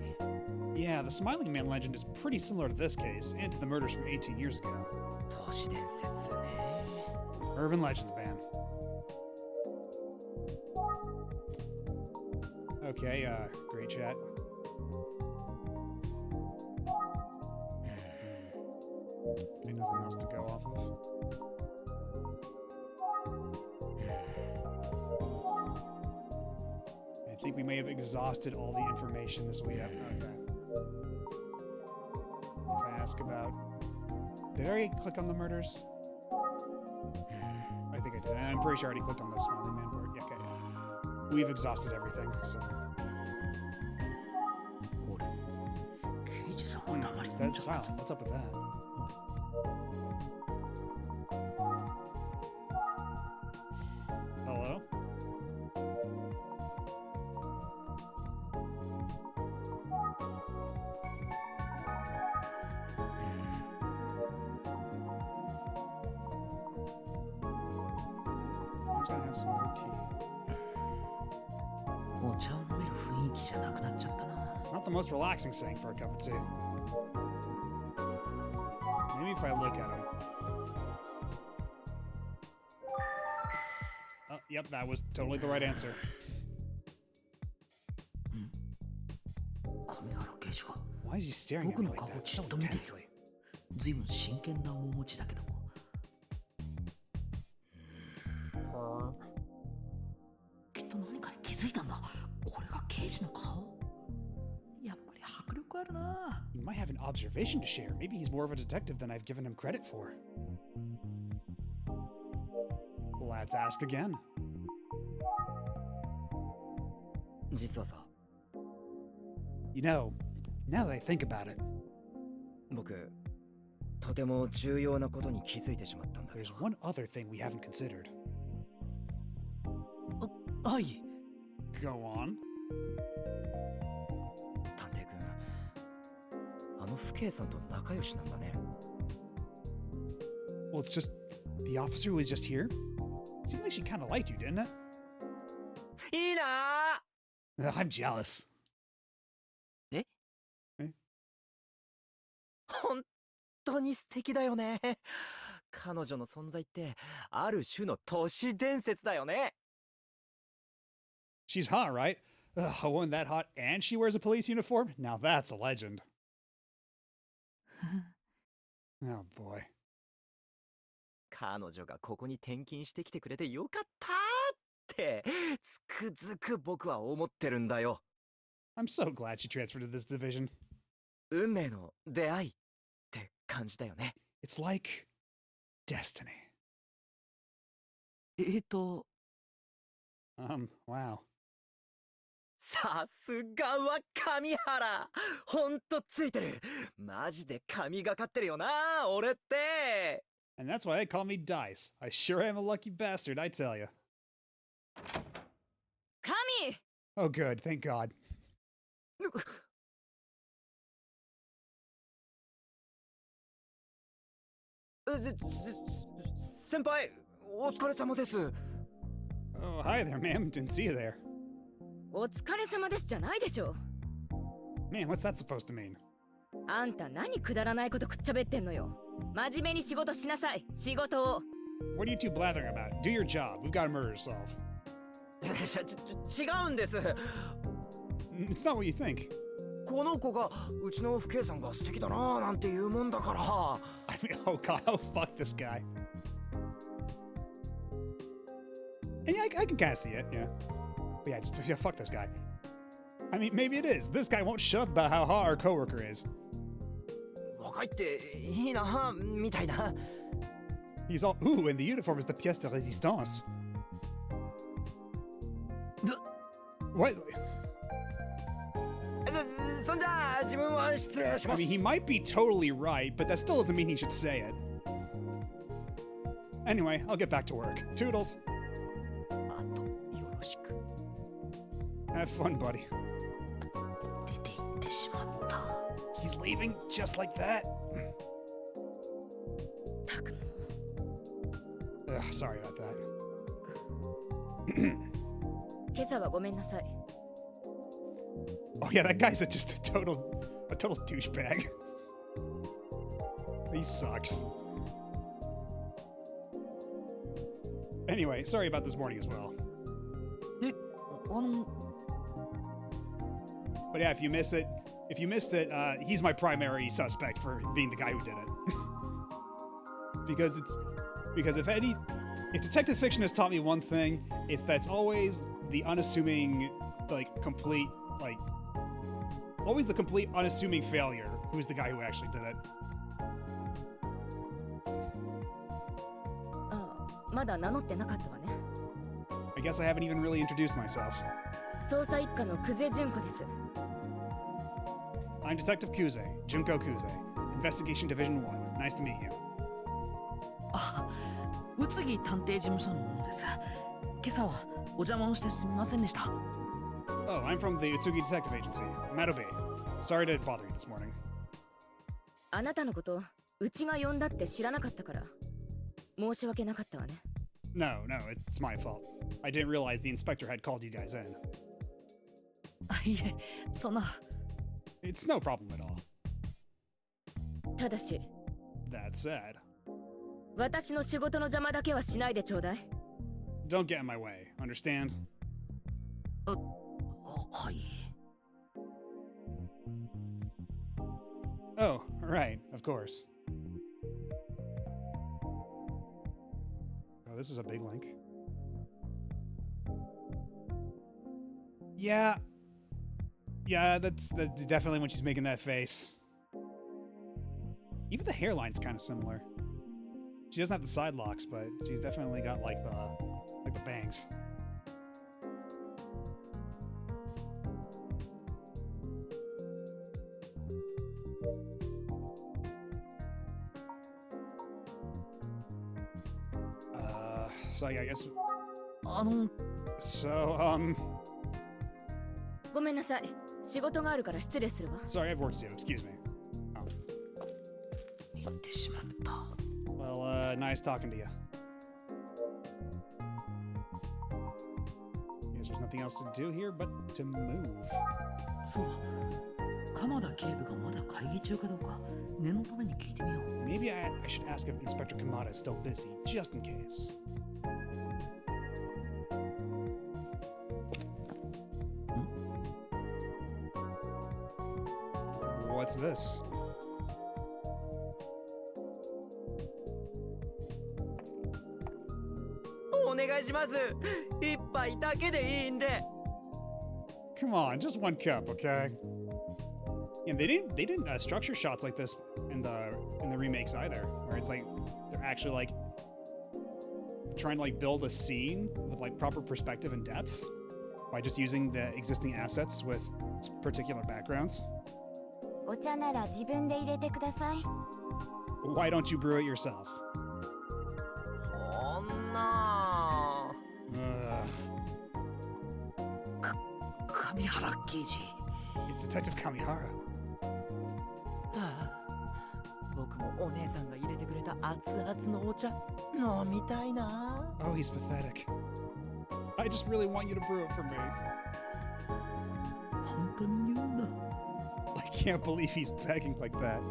Yeah, the Smiling Man legend is pretty similar to this case and to the murders from 18 years ago. 都市伝説ね。 Urban legends, man. Okay, great chat. Okay, nothing else to go off of. I think we may have exhausted all the information this week. Okay. If I ask about... Did I already click on the murders? I think I did. I'm pretty sure I already clicked on the Smiling Man part. Yeah, okay. We've exhausted everything, so... 俺、刑事さんは黙り Is 込ん that じゃったぞ。 silent? What's up with that? Hello? I'm trying to have some more tea. お茶を飲める雰囲気じゃなくなっちゃったな。 It's not the most relaxing setting for a cup of tea. Maybe if I look at him. Oh, yep, that was totally the right answer. 上原刑事が Why is he staring at 僕 me の like 顔を that じ so っと見てる。 intensely? ずいぶん真剣な面持ちだけども。きっと何かに気づいたんだ。これが刑事の顔。やっぱり迫力あるな。 He might have an observation to share. Maybe he's more of a detective than I've given him credit for. Let's ask again. 実はさ、 You know, now that I think about it, 僕とても重要なことに気づいてしまったんだけ There's ど。 one other thing we haven't considered. はい。 Go on. 探偵くん、あの父兄さんと仲良しなんだね。 Well, it's just the officer who was just here. Seemed like she kind of liked you, didn't it? いいな I'm jealous. 本当に素敵だよね。彼女の存在ってある種の都市伝説だよね。 She's hot, right? Ugh, a woman that hot and she wears a police uniform? Now that's a legend. Oh boy. 彼女がここに転勤してきてくれてよかったってつくづく僕は思ってるんだよ。 I'm so glad she transferred to this division. 運命の出会いって感じだよね。 It's like destiny. Wow. さすがは神原。ほんとついてる。マジで神がかってるよな、俺って。 And that's why they call me Dice. I sure am a lucky bastard, I tell you. 神 Oh good, thank God. 先輩、お疲れ様です。 Oh, hi there, ma'am. Didn't see you there. お疲れ様ですじゃないでしょ。 Man, what's that supposed to mean? あんた何くだらないことくっちゃべってんのよ。真面目に仕事しなさい。仕事を。 What are you two blathering about? Do your job. We've got a murder to solve. 違うんです。 It's not what you think. この子がうちの父兄さんが素敵だななんて言うもんだから。 I mean, oh God, oh fuck this guy. And yeah, I can kind of see it, yeah. But yeah, just yeah, fuck this guy. I mean, maybe it is. This guy won't shut up about how hot our coworker is. 若いっていいなみたいな。 He's all, ooh, and the uniform is the pièce de résistance. What? そんじゃ自分は失礼しま I す。 mean, he might be totally right, but that still doesn't mean he should say it. Anyway, I'll get back to work. Toodles. あとよろしく。 Have fun, buddy. 出て行ってしまった。 He's leaving just like that. たくも Ugh, sorry about that. 今朝はごめんなさい。 Oh yeah, that guy's just a total douchebag. He sucks. Anyway, sorry about this morning as well. あの、 But yeah, if you missed it, he's my primary suspect for being the guy who did it. because if detective fiction has taught me one thing, it's that it's always the unassuming, always the complete unassuming failure who's the guy who actually did it. ああ、まだ名乗ってなかったわね。 I guess I haven't even really introduced myself. 捜査一課の久世純子です。 I'm Detective Kuze, Junko Kuze, Investigation Division 1. Nice to meet you. あ、宇津木探偵事務所の者です。今朝はお邪魔をしてすみませんでした。 Oh, I'm from the Utsugi Detective Agency. Madobe. Sorry to bother you this morning. あなたのことうちが呼んだって知らなかったから申し訳なかったわね。 No, it's my fault. I didn't realize the inspector had called you guys in. いえ、そんな。 It's no problem at all. ただし That said, 私の仕事の邪魔だけはしないでちょうだい。 don't get in my way, understand? はい。 Oh, right, of course. Oh, this is a big link. Yeah, that's definitely when she's making that face. Even the hairline's kind of similar. She doesn't have the side locks, but she's definitely got like the bangs. So yeah, I guess. あの So ごめんなさい。仕事があるから失礼するわ。 sorry, I have work to do. Excuse me. 言ってしまった。 Well, nice talking to you. Guess there's nothing else to do here but to move. そうだ。鎌田警部がまだ会議中かどうか念のために聞いてみよう。 Maybe I should ask if Inspector Kamada is still busy, just in case. What's this? お願いします。一杯だけでいいんで。 Come on, just one cup, okay? Yeah, they didn't structure shots like this in the remakes either, where it's like they're actually like trying to like build a scene with like proper perspective and depth by just using the existing assets with particular backgrounds. お茶なら自分で入れてください。 Why don't you brew it yourself? そんな。 上原刑事。 It's Detective Kamihara. はあ、僕もお姉さんが入れてくれた熱々のお茶飲みたいな。 Oh, he's pathetic. I just really want you to brew it for me. 本当に言うんだ。 I can't believe he's begging like that.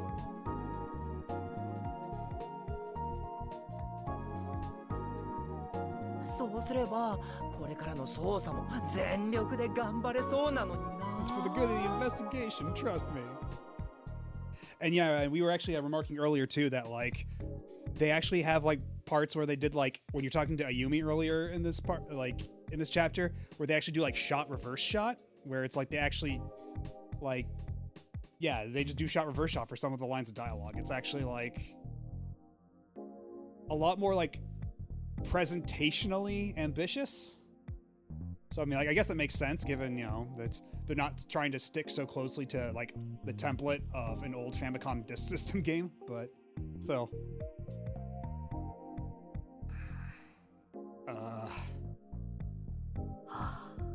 そうすればこれからの捜査も全力で頑張れそうなのにな。 It's for the good of the investigation, trust me. And yeah, we were actually remarking earlier too that like they actually have like parts where they did like when you're talking to Ayumi earlier in this part, like in this chapter, where they actually do like shot reverse shot, where it's like they actually like yeah, they just do shot reverse shot for some of the lines of dialogue. It's actually like a lot more like presentationally ambitious. So I mean, like, I guess that makes sense given, you know, that they're not trying to stick so closely to like the template of an old Famicom disk system game, but still.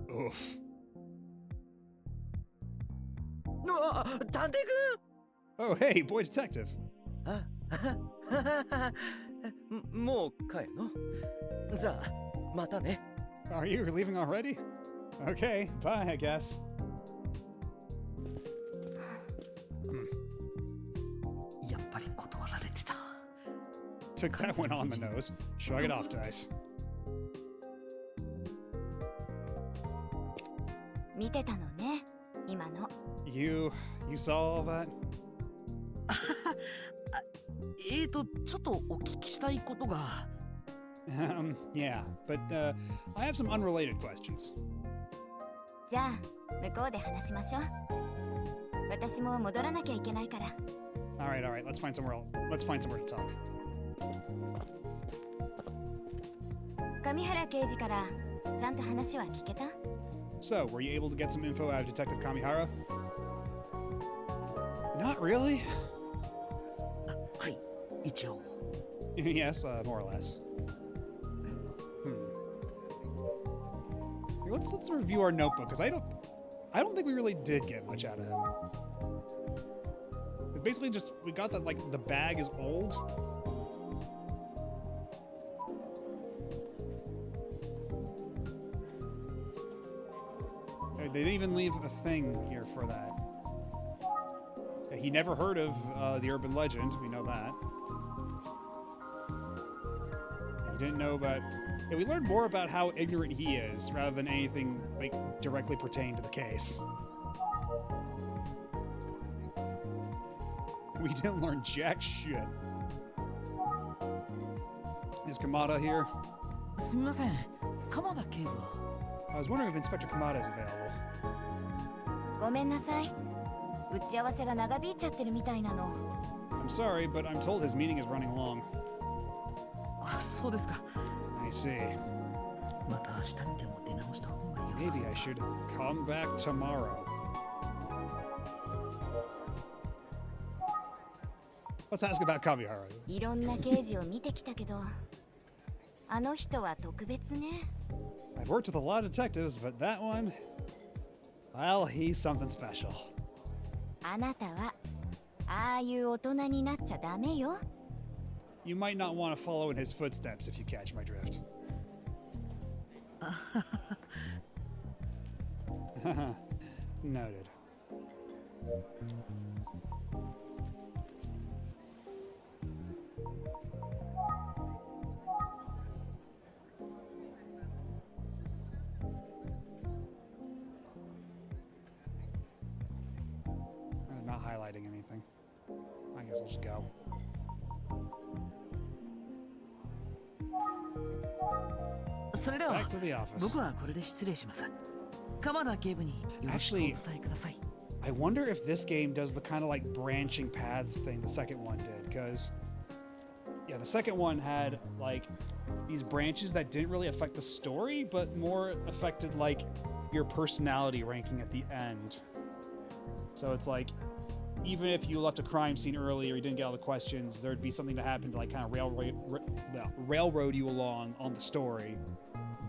Oof. うわ、探偵君。 Oh, hey, boy detective. あ、もう帰るの？じゃあまたね。 Are you leaving already? Okay, bye, I guess. やっぱり断られてた。 Took that one on the nose. Shrug it off, Dice. 見てたのね、今の。You saw all that? ちょっとお聞きしたいことが。Yeah, but I have some unrelated questions. じゃあ、向こうで話しましょう。私も戻らなきゃいけないから。All right, let's find somewhere to talk. 上原刑事からちゃんと話は聞けた？ So, were you able to get some info out of Detective Kamihara? Not really. はい、一応。Yes, more or less. Let's review our notebook because I don't think we really did get much out of him. It's basically just we got that like the bag is old. They didn't even leave a thing here for that. He never heard of the urban legend. We know that. He didn't know about. Yeah, we learned more about how ignorant he is rather than anything like directly pertaining to the case. We didn't learn jack shit. Is Kamada here? すみません、鎌田警部は。 I was wondering if Inspector Kamada is available. ごめんなさい。打ち合わせが長引いちゃってるみたいなの。I'm sorry, but I'm told his meeting is running long. あ、そうですか。 I see. また明日にでも出直した方が良さ Maybe そう I should come back tomorrow. Let's ask about Kamihara. いろんな刑事を見てきたけど、あの人は特別ね。 I've worked with a lot of detectives, but that one, well, he's something special. あなたはああいう大人になっちゃダメよ。 You might not want to follow in his footsteps if you catch my drift. Noted. Not highlighting anything. I guess I'll just go. それでは Back to the office. 僕はこれで失礼します。鎌田警部によろしくお伝えください。 I wonder if this game does the kind of like branching paths thing the second one did, because yeah, the second one had like these branches that didn't really affect the story, but more affected like your personality ranking at the end. So it's like, even if you left a crime scene early or you didn't get all the questions, there'd be something to happen to like kind of railroad you along on the story.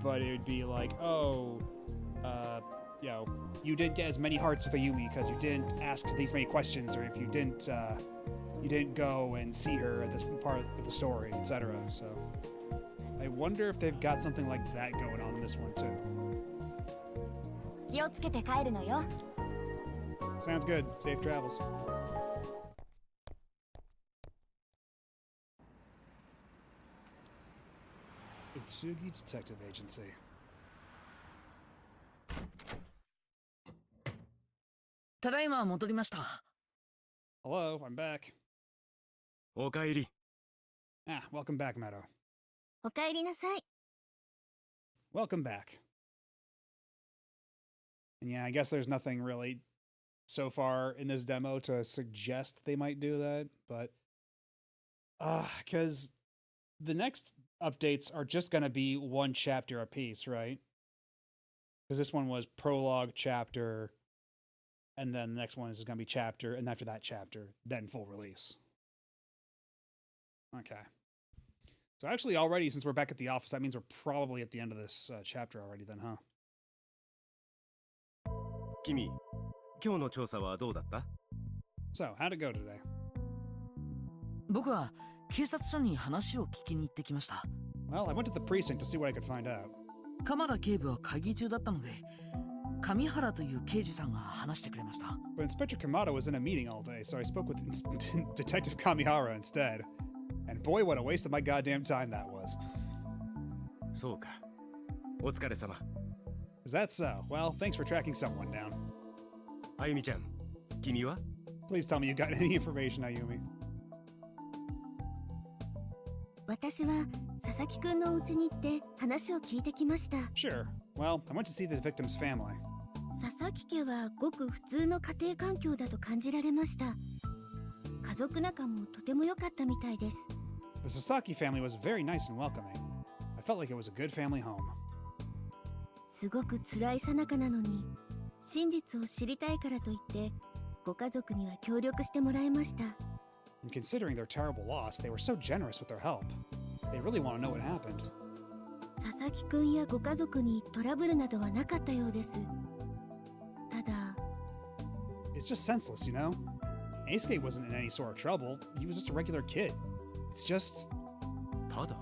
But it would be like, oh, you know, you didn't get as many hearts with Ayumi because you didn't ask these many questions, or if you didn't go and see her at this part of the story, etc. So I wonder if they've got something like that going on in this one too. 気をつけて帰るのよ。 Sounds good. Safe travels. Utsugi Detective Agency. ただいま戻りました。 Hello, I'm back. おかえり。 Ah, welcome back, Meadow. おかえりなさい。 Welcome back. And yeah, I guess there's nothing really so far in this demo to suggest they might do that, but because the next updates are just going to be one chapter apiece, right? Because this one was prologue chapter, and then the next one is going to be chapter, and after that chapter, then full release. Okay. So actually already, since we're back at the office, that means we're probably at the end of this chapter already then, huh? 君、今日の調査はどうだった？ So, how'd it go today? 僕は警察署に話を聞きに行ってきました。 Well, I went to the precinct to see what I could find out. 鎌田警部は会議中だったので、上原という刑事さんが話してくれました。 But Inspector Kamada was in a meeting all day, so I spoke with Detective Kamihara instead. And boy, what a waste of my goddamn time that was. そうか。お疲れ様。 Is that so? Well, thanks for tracking someone down. あゆみちゃん、君は？ Please tell me you got any information, Ayumi. 私は佐々木くんの家に行って話を聞いてきました。 Sure. Well, I went to see the victim's family. 佐々木家はごく普通の家庭環境だと感じられました。家族仲もとても良かったみたいです。 The Sasaki family was very nice and welcoming. I felt like it was a good family home. すごく辛い最中なのに、真実を知りたいからといって、ご家族には協力してもらいました。 And considering their terrible loss, they were so generous with their help. They really want to know what happened. 佐々木くんやご家族にトラブルなどはなかったようです。ただ、 It's just senseless, you know? Eisuke wasn't in any sort of trouble. He was just a regular kid. It's just... ただ。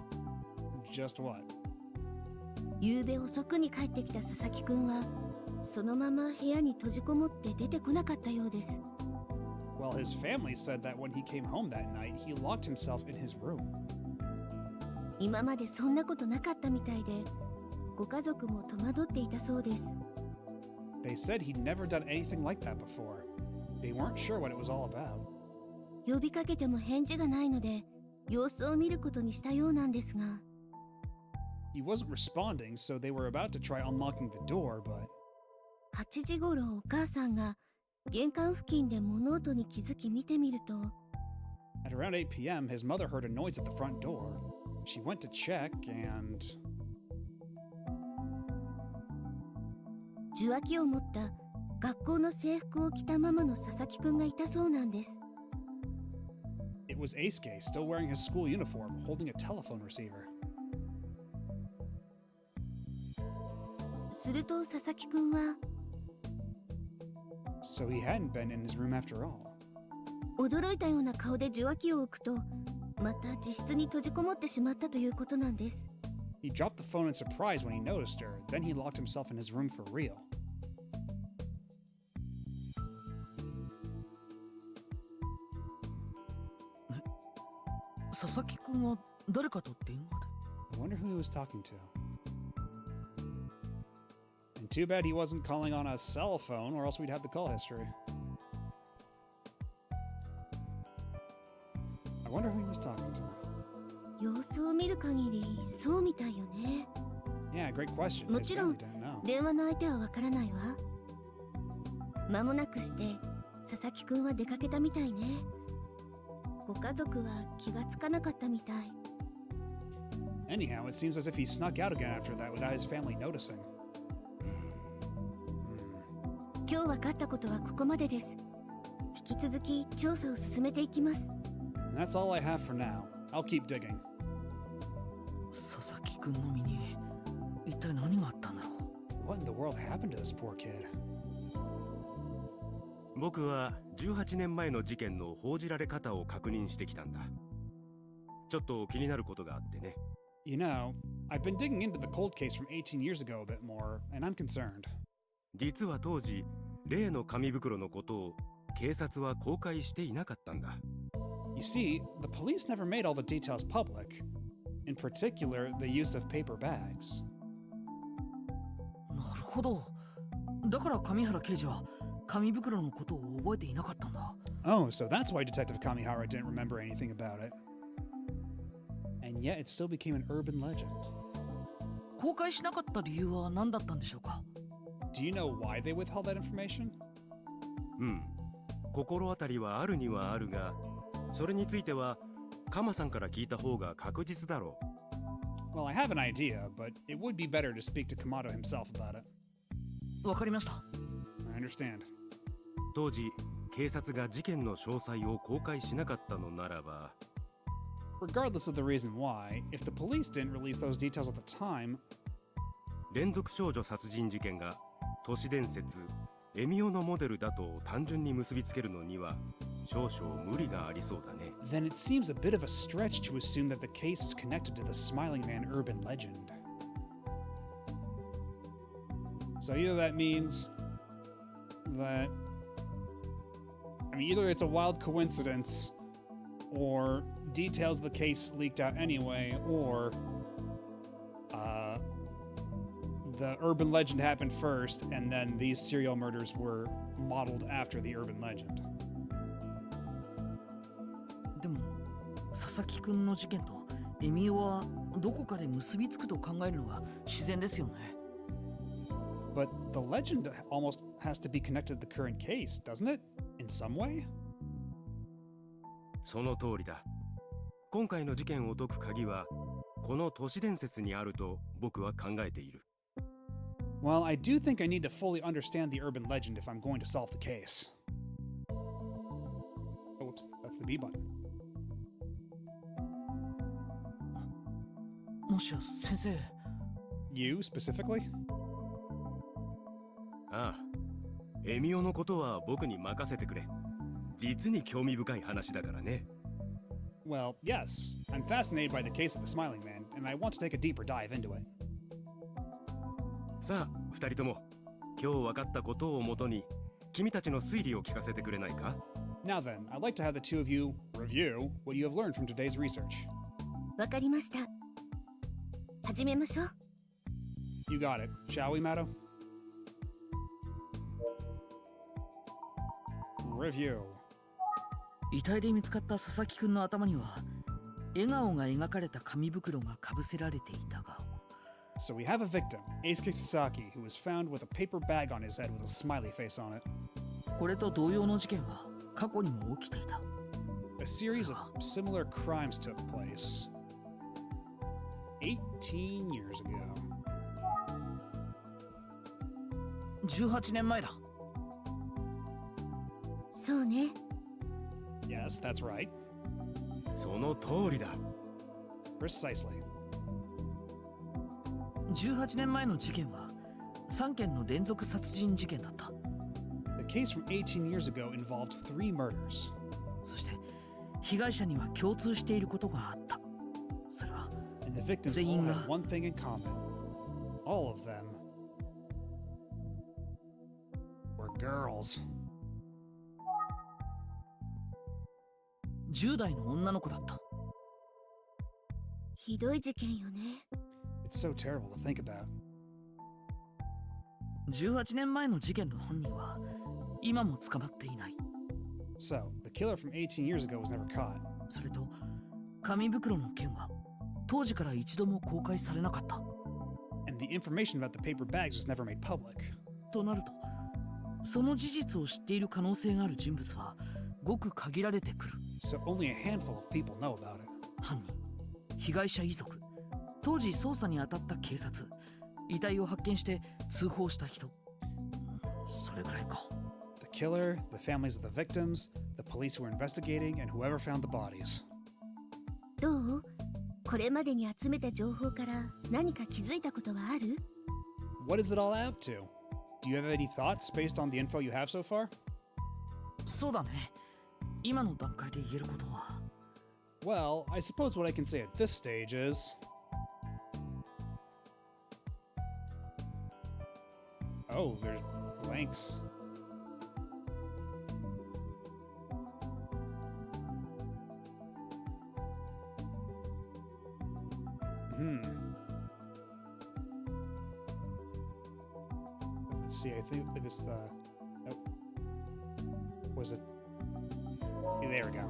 Just what? 夕べ遅くに帰ってきた佐々木くんは、そのまま部屋に閉じこもって出てこなかったようです。 Well, his family said that when he came home that night, he locked himself in his room. 今までそんなことなかったみたいで、ご家族も戸惑っていたそうです。 They said he'd never done anything like that before. They weren't sure what it was all about. 呼びかけても返事がないので、様子を見ることにしたようなんですが。 He wasn't responding, so they were about to try unlocking the door, but... 8時頃お母さんが玄関付近で物音に気づき見てみると、 At around 8 p.m., his mother heard a noise at the front door. She went to check, and... 受話器を持った学校の制服を着たままの佐々木くんがいたそうなんです。 It was Eisuke, still wearing his school uniform, holding a telephone receiver. すると佐々木くんは So he hadn't been in his room after all. 驚いたような顔で受話器を置くと、また自室に閉じこもってしまったということなんです。He dropped the phone in surprise when he noticed her, then he locked himself in his room for real. 佐々木くんは誰かと電話で I wonder who he was talking to. And too bad he wasn't calling on a cell phone, or else we'd have the call history. I wonder who he was talking to. 様子を見る限りそうみたいよね。 Yeah, great question. も His ちろん family didn't know. 電話の相手はわからないわ。間もなくして佐々木くんは出かけたみたいね。ご家族は気がつかなかったみたい。 Anyhow, it seems as if he snuck out again after that without his family noticing. 今日分かったことはここまでです。引き続き調査を進めていきます。 And that's all I have for now. I'll keep digging. 佐々木くんの身に一体何があったんだろう。 What in the world happened to this poor kid? 僕は18年前の事件の報じられ方を確認してきたんだ。ちょっと気になることがあってね。You know, I've been digging into the cold case from 18 years ago a bit more, and I'm concerned. 実は当時、例の紙袋のことを警察は公開していなかったんだ。You see, the police never made all the details public. In particular, the use of paper bags. なるほど。だから上原刑事は紙袋のことを覚えていなかったんだ。Oh, so that's why Detective Kamihara didn't remember anything about it. And yet it still became an urban legend. 公開しなかった理由は何だったんでしょうか。 Do you know why they withheld that information? うん。心当たりはあるにはあるが、それについてはカマさんから聞いた方が確実だろう。Well, I have an idea, but it would be better to speak to Kamado himself about it. わかりました。I understand. 当時、警察が事件の詳細を公開しなかったのならば、 Regardless of the reason why, if the police didn't release those details at the time, 連続少女殺人事件が都市伝説エミオのモデルだと単純に結びつけるのには少々無理がありそうだね。 then it seems a bit of a stretch to assume that the case is connected to the Smiling Man urban legend. So either that means that, I mean, either it's a wild coincidence, or details of the case leaked out anyway, or the urban legend happened first, and then these serial murders were modeled after the urban legend. でも佐々木くんの事件とエミオはどこかで結びつくと考えるのが自然ですよね。 But the legend almost has to be connected to the current case, doesn't it? In some way? その通りだ。今回の事件を解く鍵はこの都市伝説にあると僕は考えている。 Well, I do think I need to fully understand the urban legend if I'm going to solve the case. Oh, whoops, that's the B button. もしや先生。 You specifically? ああ、エミオのことは僕に任せてくれ。実に興味深い話だからね。 Well, yes. I'm fascinated by the case of the Smiling Man, and I want to take a deeper dive into it. さあ、二人とも今日分かったことをもとに君たちの推理を聞かせてくれないか？ Now then, I'd like to have the two of you review what you have learned from today's research. わかりました。始めましょう。 You got it. Shall we, Mato? Review. 遺体で見つかった佐々木くんの頭には笑顔が描かれた紙袋がかぶせられていたが。 So we have a victim, Eisuke Sasaki, who was found with a paper bag on his head with a smiley face on it. これと同様の事件は過去にも起きていた。 A series of similar crimes took place 18 years ago. 18年前だ。そうね。 Yes, that's right. その通りだ。 Precisely. 18年前の事件は3件の連続殺人事件だった。 The case from 18 years ago involved 3 murders. そして被害者には共通していることがあった。それは And the victims all 全員が had one thing in common. All of them were girls. 10代の女の子だった。ひどい事件よね。 It's so terrible to think about. 18年前の事件の犯人は今も捕まっていない。 So, the killer from 18 years ago was never caught. それと紙袋の件は当時から一度も公開されなかった。 And the information about the paper bags was never made public. となると、その事実を知っている可能性がある人物はごく限られてくる。 So only a handful of people know about it. 犯人、被害者遺族、当時捜査に当たった警察、遺体を発見して通報した人、それくらいか。 The killer, the families of the victims, the police who were investigating, and whoever found the bodies. どう？これまでに集めた情報から何か気づいたことはある？ What is it all out to? Do you have any thoughts based on the info you have so far? そうだね。今の段階で言えることは。 Well, I suppose what I can say at this stage is... Oh, there's blanks. Let's see, I think it was the... Oh. Was it... Yeah, there we go.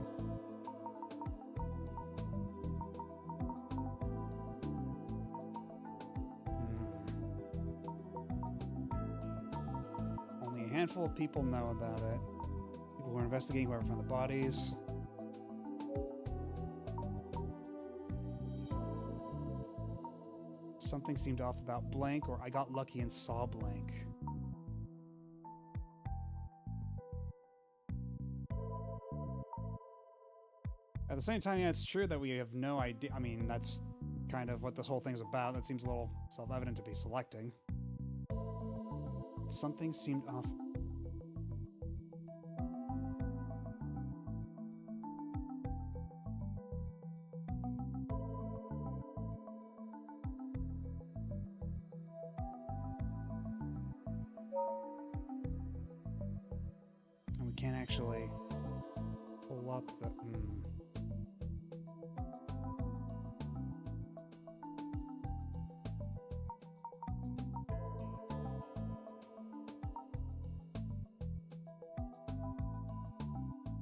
Only a handful of people know about it. People who are investigating whoever found the bodies. Something seemed off about blank, or I got lucky and saw blank. At the same time, yeah, it's true that we have no idea. I mean, that's kind of what this whole thing's about. That seems a little self-evident to be selecting. Something seemed off. And we can't actually pull up the...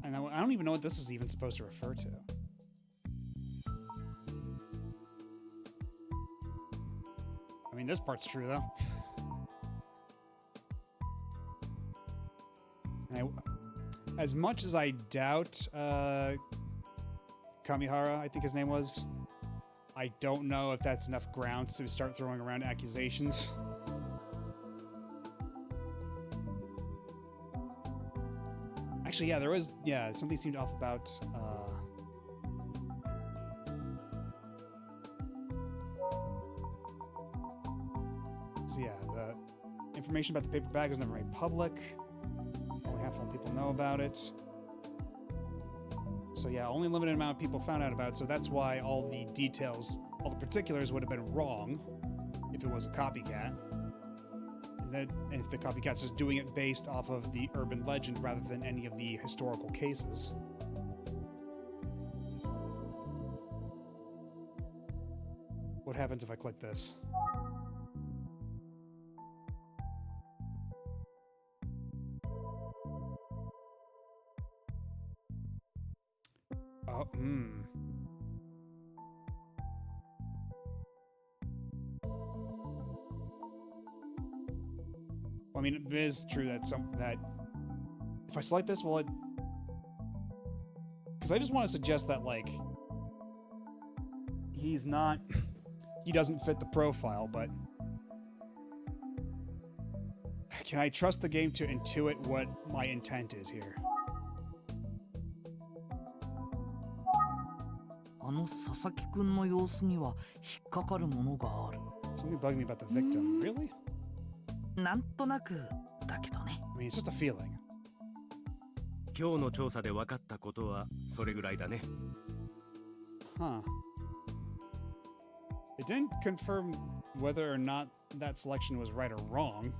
And I don't even know what this is even supposed to refer to. I mean, this part's true, though. As much as I doubt Kamihara, I think his name was, I don't know if that's enough grounds to start throwing around accusations. Actually, yeah, there was, something seemed off about, so yeah, the information about the paper bag was never made public. Only a handful of people know about it. So yeah, only a limited amount of people found out about it, so that's why all the details, all the particulars would have been wrong if it was a copycat. And if the copycat's just doing it based off of the urban legend rather than any of the historical cases. What happens if I click this? Oh, Well, I mean, it is true that that if I select this, will it? Because I just want to suggest that, like, he doesn't fit the profile, but can I trust the game to intuit what my intent is here? あの佐々木くんの様子には引っかかるものがある。 Something bugging me about the victim. Really? なんとなくだけどね。 I mean, it's just a feeling. 今日の調査で分かったことはそれぐらいだね。 Huh. It didn't confirm whether or not that selection was right or wrong.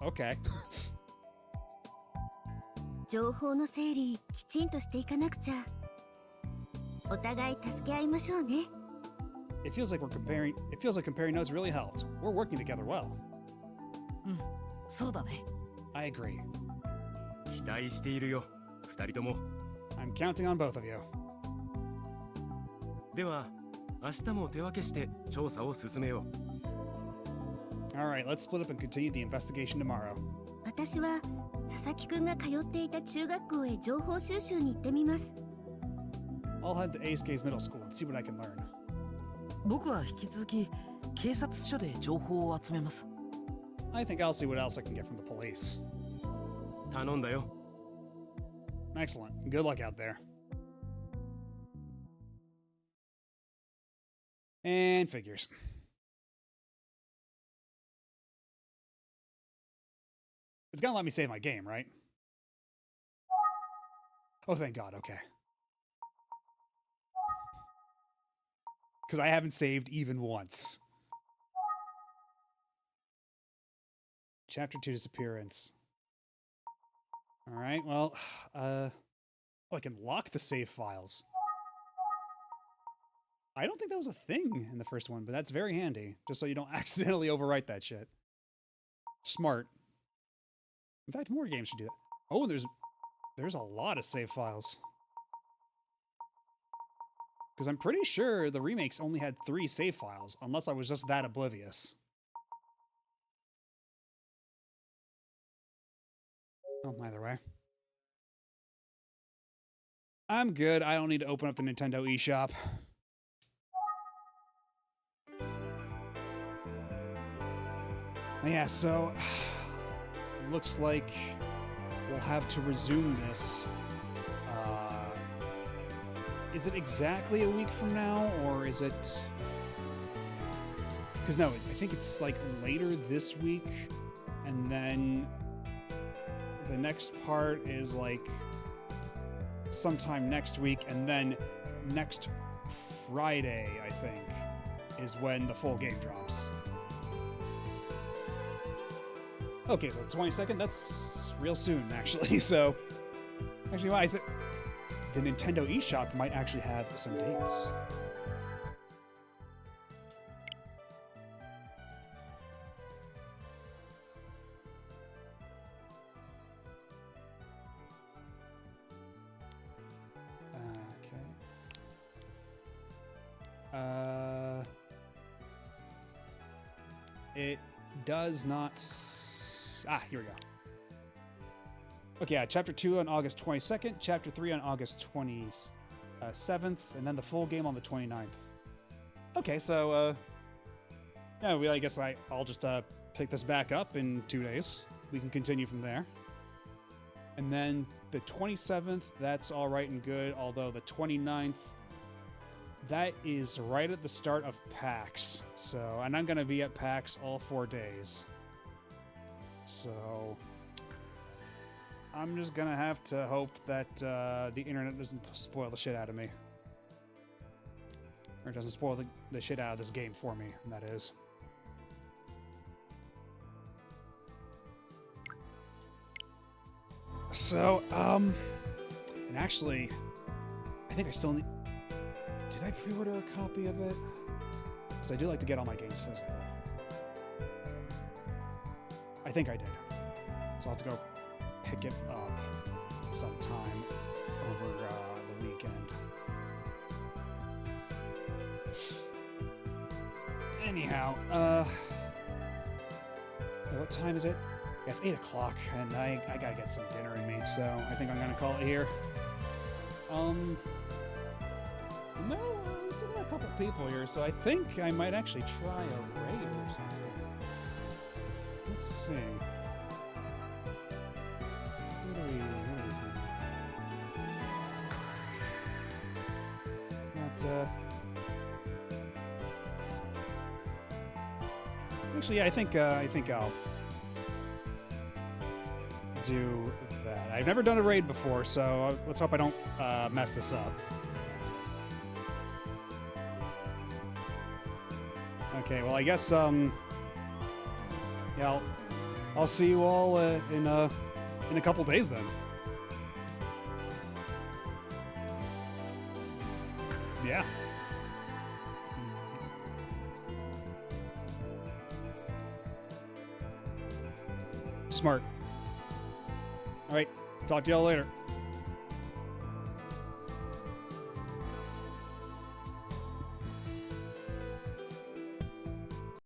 Okay. 情報の整理きちんとしていかなくちゃ。お互い助け合いましょうね。It feels like comparing notes really helped. We're working together well. そうだね。 I agree. 期待しているよ、二人とも。 I'm counting on both of you. では、明日も手分けして調査を進めよう。 Alright, let's split up and continue the investigation tomorrow. 私は佐々木くんが通っていた中学校へ情報収集に行ってみます。 I'll head to Ace Middle School and see what I can learn. 僕は引き続き警察署で情報を集めます。 I think I'll see what else I can get from the police. 頼んだよ。 Excellent. Good luck out there. And figures. It's gonna let me save my game, right? Oh, thank God. Okay. Because I haven't saved even once. Chapter 2 disappearance. All right, well, oh, I can lock the save files. I don't think that was a thing in the first one, but that's very handy, just so you don't accidentally overwrite that shit. Smart. In fact, more games should do that. Oh, there's a lot of save files. Because I'm pretty sure the remakes only had 3 save files, unless I was just that oblivious. Oh, either way. I'm good. I don't need to open up the Nintendo eShop. Yeah, so looks like we'll have to resume this. Is it exactly a week from now, or is it... Because no, I think it's like later this week, and then the next part is like sometime next week, and then next Friday, I think, is when the full game drops. Okay, so 22nd, that's real soon, actually. So, actually, well, I think the Nintendo eShop might actually have some dates. Okay. It does not... here we go. Okay, yeah, Chapter 2 on August 22nd, Chapter 3 on August 27th, and then the full game on the 29th. Okay, so, yeah, I guess I'll just pick this back up in 2 days. We can continue from there. And then the 27th, that's all right and good, although the 29th, that is right at the start of PAX. So, and I'm going to be at PAX all 4 days. So, I'm just going to have to hope that the internet doesn't spoil the shit out of me. Or doesn't spoil the shit out of this game for me, that is. So, and actually, I think I still need... Did I pre-order a copy of it? Because I do like to get all my games physical. I think I did. So I'll have to go pick it up sometime over the weekend. Anyhow, what time is it? Yeah, it's 8 o'clock, and I gotta get some dinner in me, so I think I'm gonna call it here. No, we still got a couple people here, so I think I might actually try a raid or something. Let's see. What do we Actually, yeah, I think I'll do that. I've never done a raid before, so let's hope I don't mess this up. Okay, well, I guess yeah, I'll see you all in a couple days then. Yeah. Smart. All right, talk to y'all later.